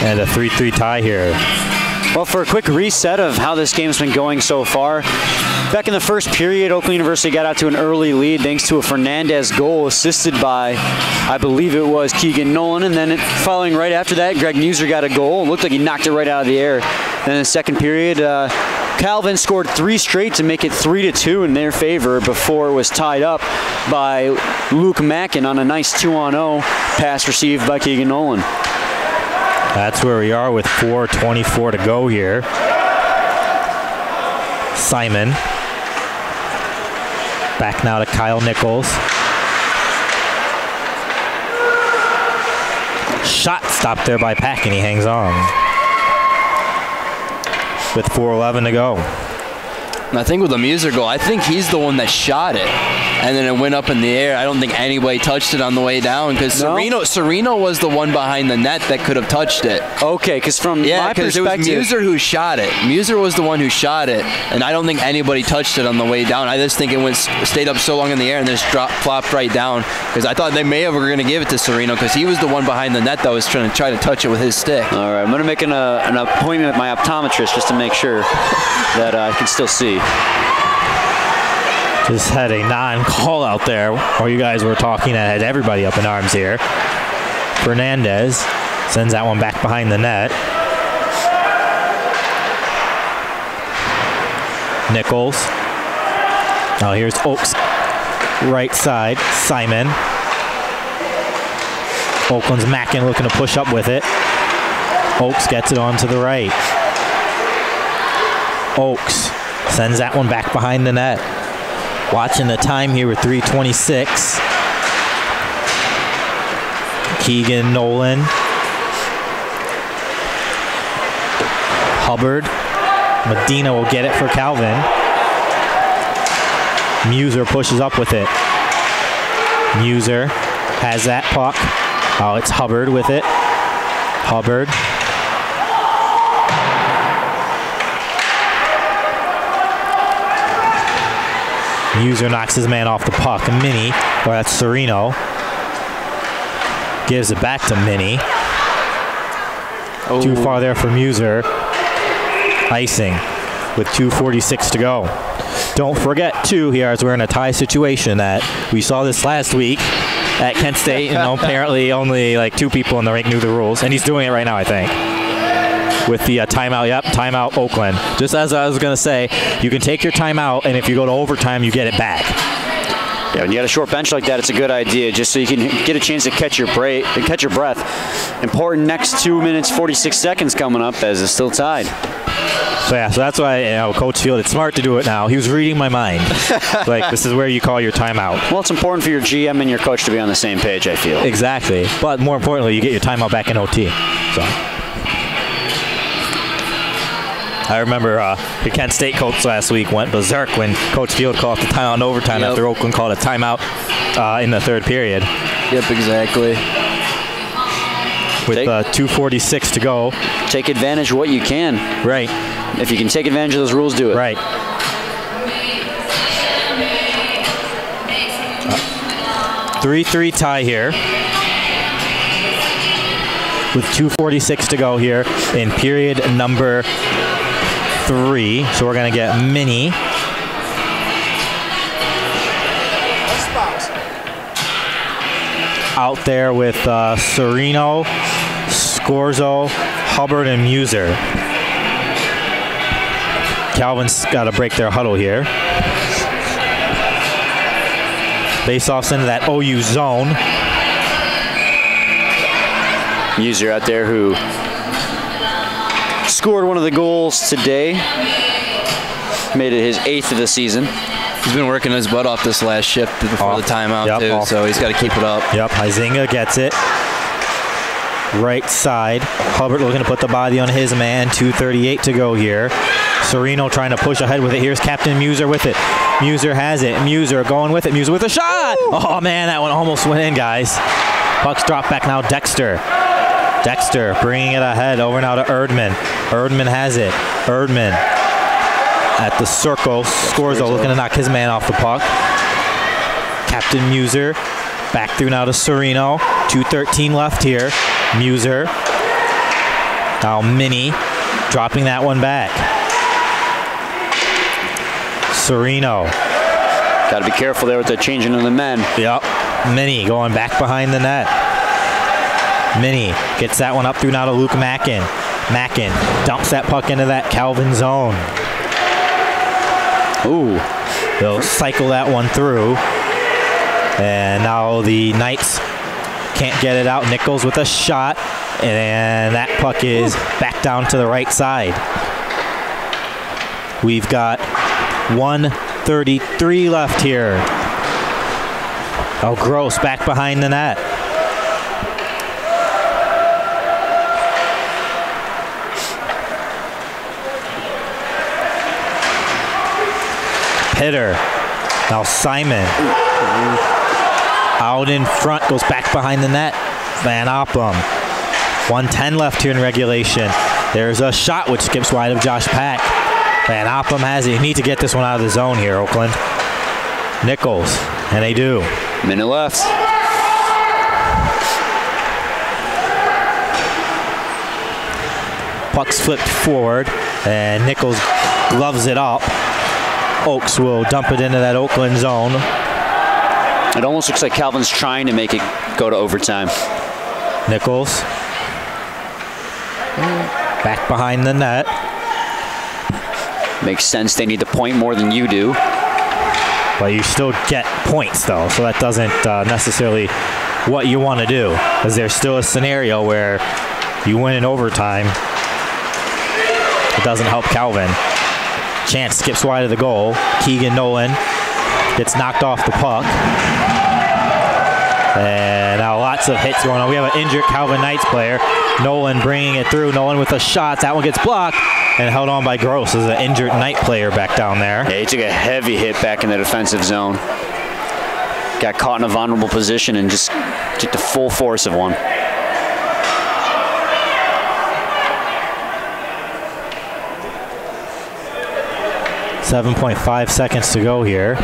And a 3-3 tie here.
Well, for a quick reset of how this game's been going so far, back in the first period, Oakland University got out to an early lead thanks to a Fernandez goal assisted by, I believe it was Keegan Nolan, and then following right after that, Greg Muser got a goal. It looked like he knocked it right out of the air. Then in the second period, Calvin scored 3 straight to make it 3-2 in their favor before it was tied up by Luke Mackin on a nice 2-on-0 pass received by Keegan Nolan.
That's where we are with 4:24 to go here. Simon. Back now to Kyle Nichols. Shot stopped there by Pack, and he hangs on. With 4:11 to go.
And I think with the Muser goal, I think he's the one that shot it. And then it went up in the air. I don't think anybody touched it on the way down because Sereno was the one behind the net that could have touched it.
Okay, because from my perspective,
it was Muser who shot it. Muser was the one who shot it, and I don't think anybody touched it on the way down. I just think it stayed up so long in the air and just flopped right down because I thought they may have were going to give it to Sereno because he was the one behind the net that was trying to touch it with his stick.
All right, I'm going to make an appointment with my optometrist just to make sure that I can still see.
Just had a non-call out there while you guys were talking. I had everybody up in arms here. Fernandez sends that one back behind the net. Nichols. Now here's Oaks. Right side, Simon. Oakland's Mackin looking to push up with it. Oaks gets it on to the right. Oaks sends that one back behind the net. Watching the time here with 3:26. Keegan Nolan. Hubbard. Medina will get it for Calvin. Muser pushes up with it. Muser has that puck. Oh, it's Hubbard with it. Hubbard. Muser knocks his man off the puck. Minnie, or that's Sereno, gives it back to Minnie. Oh. Too far there for Muser. Icing with 2:46 to go. Don't forget, too, here as we're in a tie situation that we saw this last week at Kent State. Apparently only like 2 people in the rink knew the rules, and he's doing it right now, I think. With the timeout, timeout Oakland. Just as I was going to say, you can take your timeout, and if you go to overtime, you get it back.
Yeah, when you got a short bench like that, it's a good idea, just so you can get a chance to catch your breath. Important next 2 minutes, 46 seconds coming up as it's still tied.
So that's why Coach Field, it's smart to do it now. He was reading my mind. Like, this is where you call your timeout.
Well, it's important for your GM and your coach to be on the same page, I feel.
Exactly. But more importantly, you get your timeout back in OT. So I remember the Kent State coach last week went berserk when Coach Field called the timeout in overtime after Oakland called a timeout in the 3rd period.
Yep, exactly.
With 2:46 to go.
Take advantage of what you can.
Right.
If you can take advantage of those rules, do it.
Right. 3-3 tie here. With 2:46 to go here in period number 3. So we're going to get Minnie. Out there with Sereno, Scorzo, Hubbard, and Muser. Calvin's got to break their huddle here. Face-offs into that OU zone.
Muser out there who scored one of the goals today. Made it his 8th of the season.
He's been working his butt off this last shift before the timeout, too, so he's got to keep it up.
Yep, Huizinga gets it. Right side. Hubbard looking to put the body on his man. 2:38 to go here. Serino trying to push ahead with it. Here's Captain Muser with it. Muser has it. Muser going with it. Muser with a shot. Oh, man, that one almost went in, guys. Puck's dropped back now. Dexter. Dexter bringing it ahead. Over now to Erdman. Erdman has it. Erdman at the circle. Scorzo looking to knock his man off the puck. Captain Muser back through now to Serino. 2:13 left here. Muser. Now Mini dropping that one back. Serino.
Got to be careful there with the changing of the men.
Yep. Mini going back behind the net. Mini gets that one up through now to Luke Mackin. Mackin dumps that puck into that Calvin zone. Ooh. They'll cycle that one through. And now the Knights can't get it out. Nichols with a shot. And that puck is back down to the right side. We've got 1:33 left here. Oh, Gross back behind the net. Hitter. Now Simon. Out in front, goes back behind the net. Van Oppum. 1:10 left here in regulation. There's a shot which skips wide of Josh Pack. Van Oppum has it. You need to get this one out of the zone here, Oakland. Nichols, and they do.
Minute left.
Puck's flipped forward, and Nichols gloves it up. Oaks will dump it into that Oakland zone.
It almost looks like Calvin's trying to make it go to overtime.
Nichols. Back behind the net.
Makes sense. They need the point more than you do.
But you still get points, though, so that doesn't necessarily what you want to do, because there's still a scenario where you win in overtime. It doesn't help Calvin. Chance skips wide of the goal. Keegan Nolan gets knocked off the puck. And now lots of hits going on. We have an injured Calvin Knights player. Nolan bringing it through. Nolan with a shot. That one gets blocked and held on by Gross. There's an injured Knight player back down there.
Yeah, he took a heavy hit back in the defensive zone. Got caught in a vulnerable position and just took the full force of one.
.5 seconds to go here.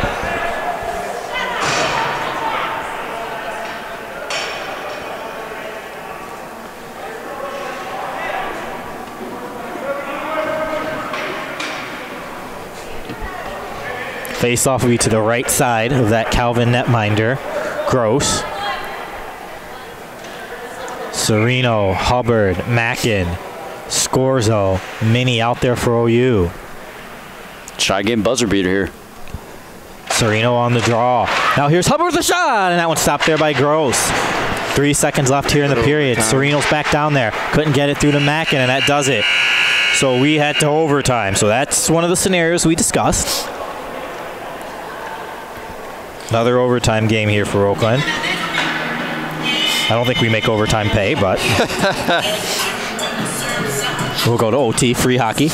Face-off will be to the right side of that Calvin netminder. Gross. Serino, Hubbard, Mackin, Scorzo, Mini out there for OU.
Try getting buzzer beater here.
Serino on the draw. Now here's Hubbard with a shot, and that one stopped there by Gross. 3 seconds left here in the period. Serino's back down there. Couldn't get it through to Mackin, and that does it. So we head to overtime. So that's one of the scenarios we discussed. Another overtime game here for Oakland. I don't think we make overtime pay, but we'll go to OT, free hockey.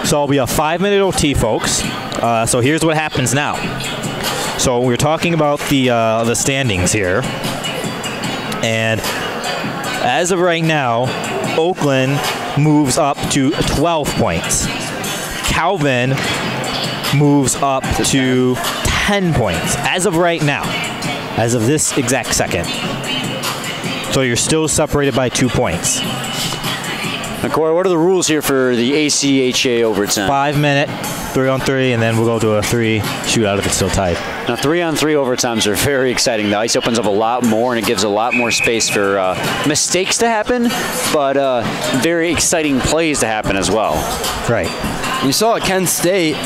So it'll be a 5-minute OT, folks. So here's what happens now. So we're talking about the standings here. And as of right now, Oakland moves up to 12 points. Calvin moves up to 10 points as of right now, as of this exact second. So you're still separated by 2 points.
Now, Corey, what are the rules here for the ACHA overtime?
5-minute, 3-on-3, and then we'll go to a 3 shootout if it's still tied.
Now, 3-on-3 overtimes are very exciting. The ice opens up a lot more, and it gives a lot more space for mistakes to happen, but very exciting plays to happen as well.
Right.
You saw at Kent State,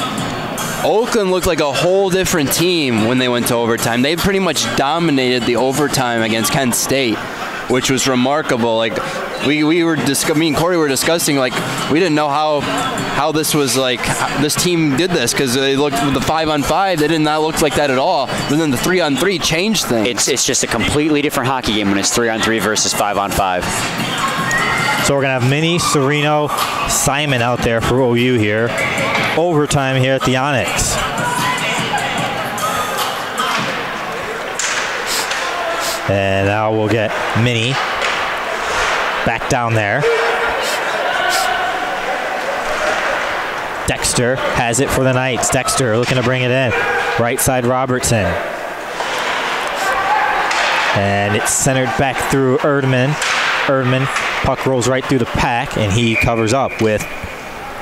Oakland looked like a whole different team when they went to overtime. They pretty much dominated the overtime against Kent State, which was remarkable. Like, me and Corey were discussing, like, we didn't know how this was, like, this team did this, because they looked with the 5-on-5, they did not look like that at all. But then the 3-on-3 changed things.
It's just a completely different hockey game when it's 3-on-3 versus 5-on-5.
So we're going to have Minnie, Serino, Simon out there for OU here. Overtime here at the Onyx. And now we'll get Minnie back down there. Dexter has it for the Knights. Dexter looking to bring it in. Right side Robertson. And it's centered back through Erdman. Erdman, puck rolls right through the pack, and he covers up with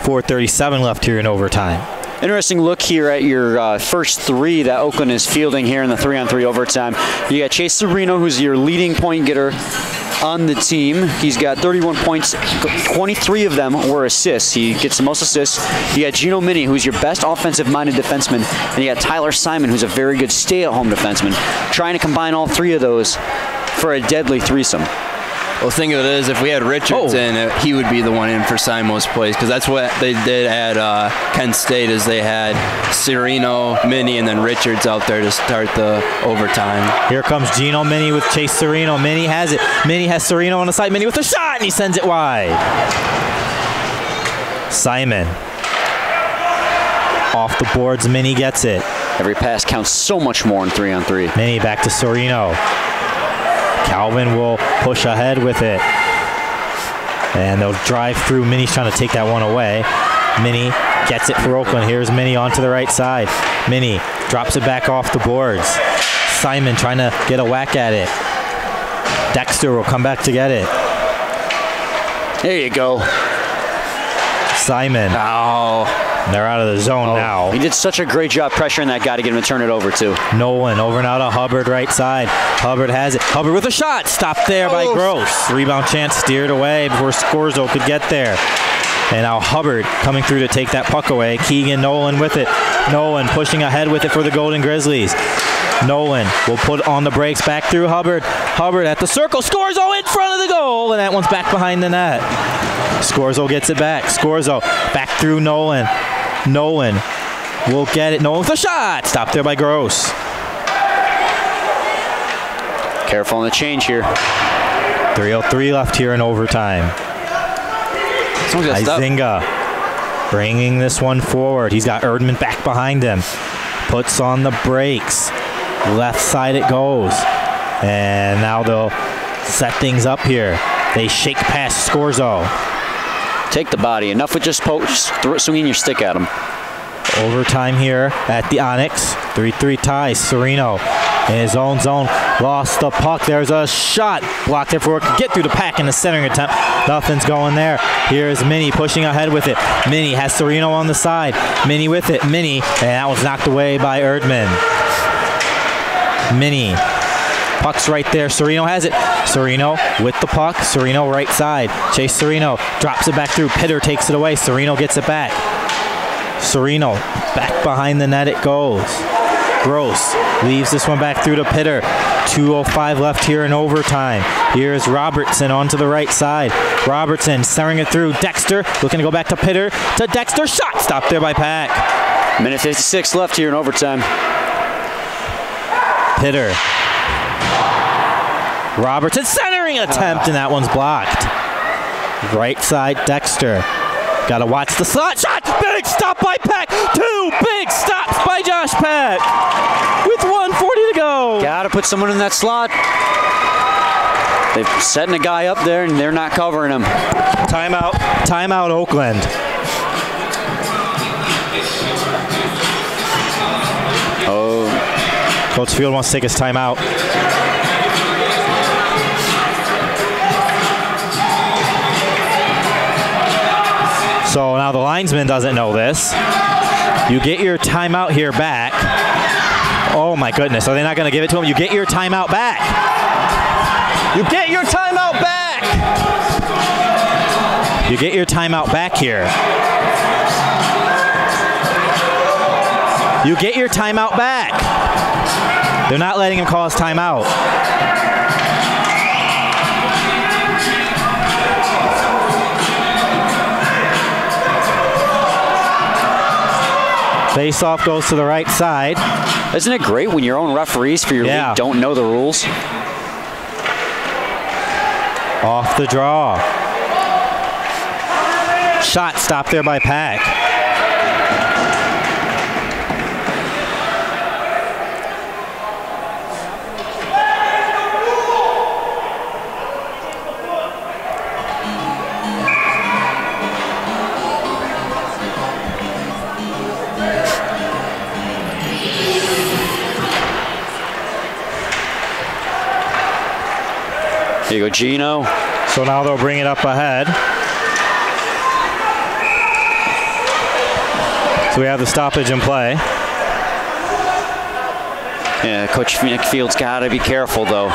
4:37 left here in overtime.
Interesting look here at your first three that Oakland is fielding here in the 3-on-3 overtime. You got Chase Serino, who's your leading point getter on the team. He's got 31 points. 23 of them were assists. He gets the most assists. You got Gino Mini, who's your best offensive-minded defenseman. And you got Tyler Simon, who's a very good stay-at-home defenseman. Trying to combine all three of those for a deadly threesome.
Well, the thing of it is, if we had Richards in, he would be the one in for Simo's place, because that's what they did at Kent State, is they had Serino, Minnie, and then Richards out there to start the overtime.
Here comes Gino Minnie with Chase Serino. Minnie has it. Minnie has Serino on the side. Minnie with a shot, and he sends it wide. Simon. Off the boards, Minnie gets it.
Every pass counts so much more in 3-on-3.
Minnie back to Serino. Calvin will push ahead with it. And they'll drive through. Minnie's trying to take that one away. Minnie gets it for Oakland. Here's Minnie onto the right side. Minnie drops it back off the boards. Simon trying to get a whack at it. Dexter will come back to get it.
There you go.
Simon.
Oh.
They're out of the zone now.
He did such a great job pressuring that guy to get him to turn it over, too.
Nolan over now to Hubbard, right side. Hubbard has it. Hubbard with a shot. Stopped there by Gross. Rebound chance steered away before Scorzo could get there. And now Hubbard coming through to take that puck away. Keegan Nolan with it. Nolan pushing ahead with it for the Golden Grizzlies. Nolan will put on the brakes back through Hubbard. Hubbard at the circle. Scorzo in front of the goal. And that one's back behind the net. Scorzo gets it back. Scorzo back through Nolan. Nolan will get it. Nolan with a shot. Stopped there by Gross.
Careful on the change here.
3:03 left here in overtime. Izinga bringing this one forward. He's got Erdman back behind him. Puts on the brakes. Left side it goes. And now they'll set things up here. They shake past Scorzo.
Take the body. Enough with just swinging your stick at him.
Overtime here at the Onyx. 3-3 ties. Serino in his own zone. Lost the puck. There's a shot. Blocked there for it. Get through the pack in the centering attempt. Nothing's going there. Here's Minnie pushing ahead with it. Minnie has Serino on the side. Minnie with it. Minnie. And that was knocked away by Erdman. Minnie. Puck's right there. Serino has it. Serino with the puck. Serino right side. Chase Serino drops it back through. Pitter takes it away. Serino gets it back. Serino back behind the net it goes. Gross leaves this one back through to Pitter. 2:05 left here in overtime. Here's Robertson onto the right side. Robertson centering it through. Dexter looking to go back to Pitter. To Dexter. Shot stopped there by Pack.
Minute 56 left here in overtime.
Pitter. Robertson centering attempt, and that one's blocked. Right side, Dexter. Got to watch the slot. Shot! Big stop by Peck. 2 big stops by Josh Peck. With 1:40 to go.
Got to put someone in that slot. They're setting a guy up there, and they're not covering him.
Timeout. Timeout, Oakland.
Oh.
Coach Field wants to take his timeout. So now the linesman doesn't know this. You get your timeout here back. Oh my goodness, are they not going to give it to him? You get your timeout back. You get your timeout back. You get your timeout back here. You get your timeout back. They're not letting him call his timeout. Face-off goes to the right side.
Isn't it great when your own referees for your league don't know the rules?
Off the draw. Shot stopped there by Pack.
Here you go, Gino.
So now they'll bring it up ahead. So we have the stoppage in play.
Yeah, Coach McField's got to be careful, though.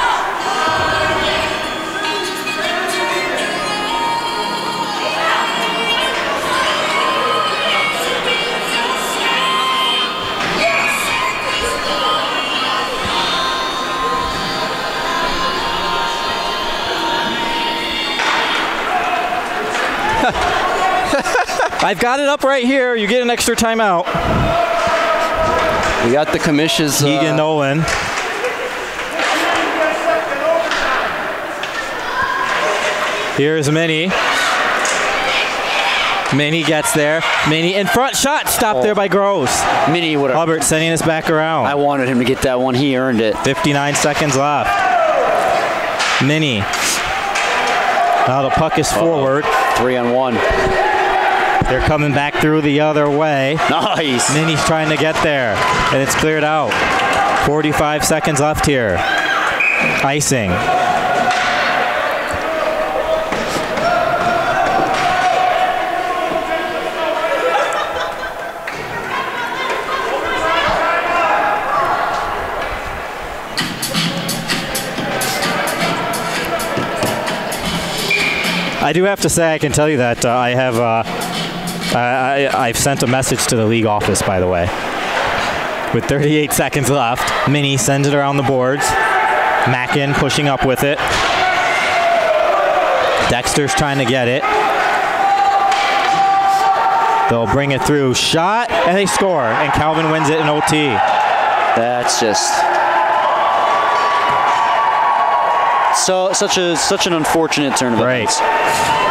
I've got it up right here. You get an extra timeout.
We got the commission's.
Egan Nolan. Here's Minnie. Minnie gets there. Minnie in front. Shot stopped there by Gross.
Minnie would have.
Hubbard sending us back around.
I wanted him to get that one. He earned it.
59 seconds left. Minnie. Now the puck is forward.
3-on-1.
They're coming back through the other way.
Nice.
Minnie's trying to get there, and it's cleared out. 45 seconds left here. Icing. I do have to say, I can tell you that I have I've sent a message to the league office, by the way. With 38 seconds left, Minnie sends it around the boards. Mackin pushing up with it. Dexter's trying to get it. They'll bring it through. Shot, and they score. And Calvin wins it in OT.
That's just such an unfortunate turn of events.
Right.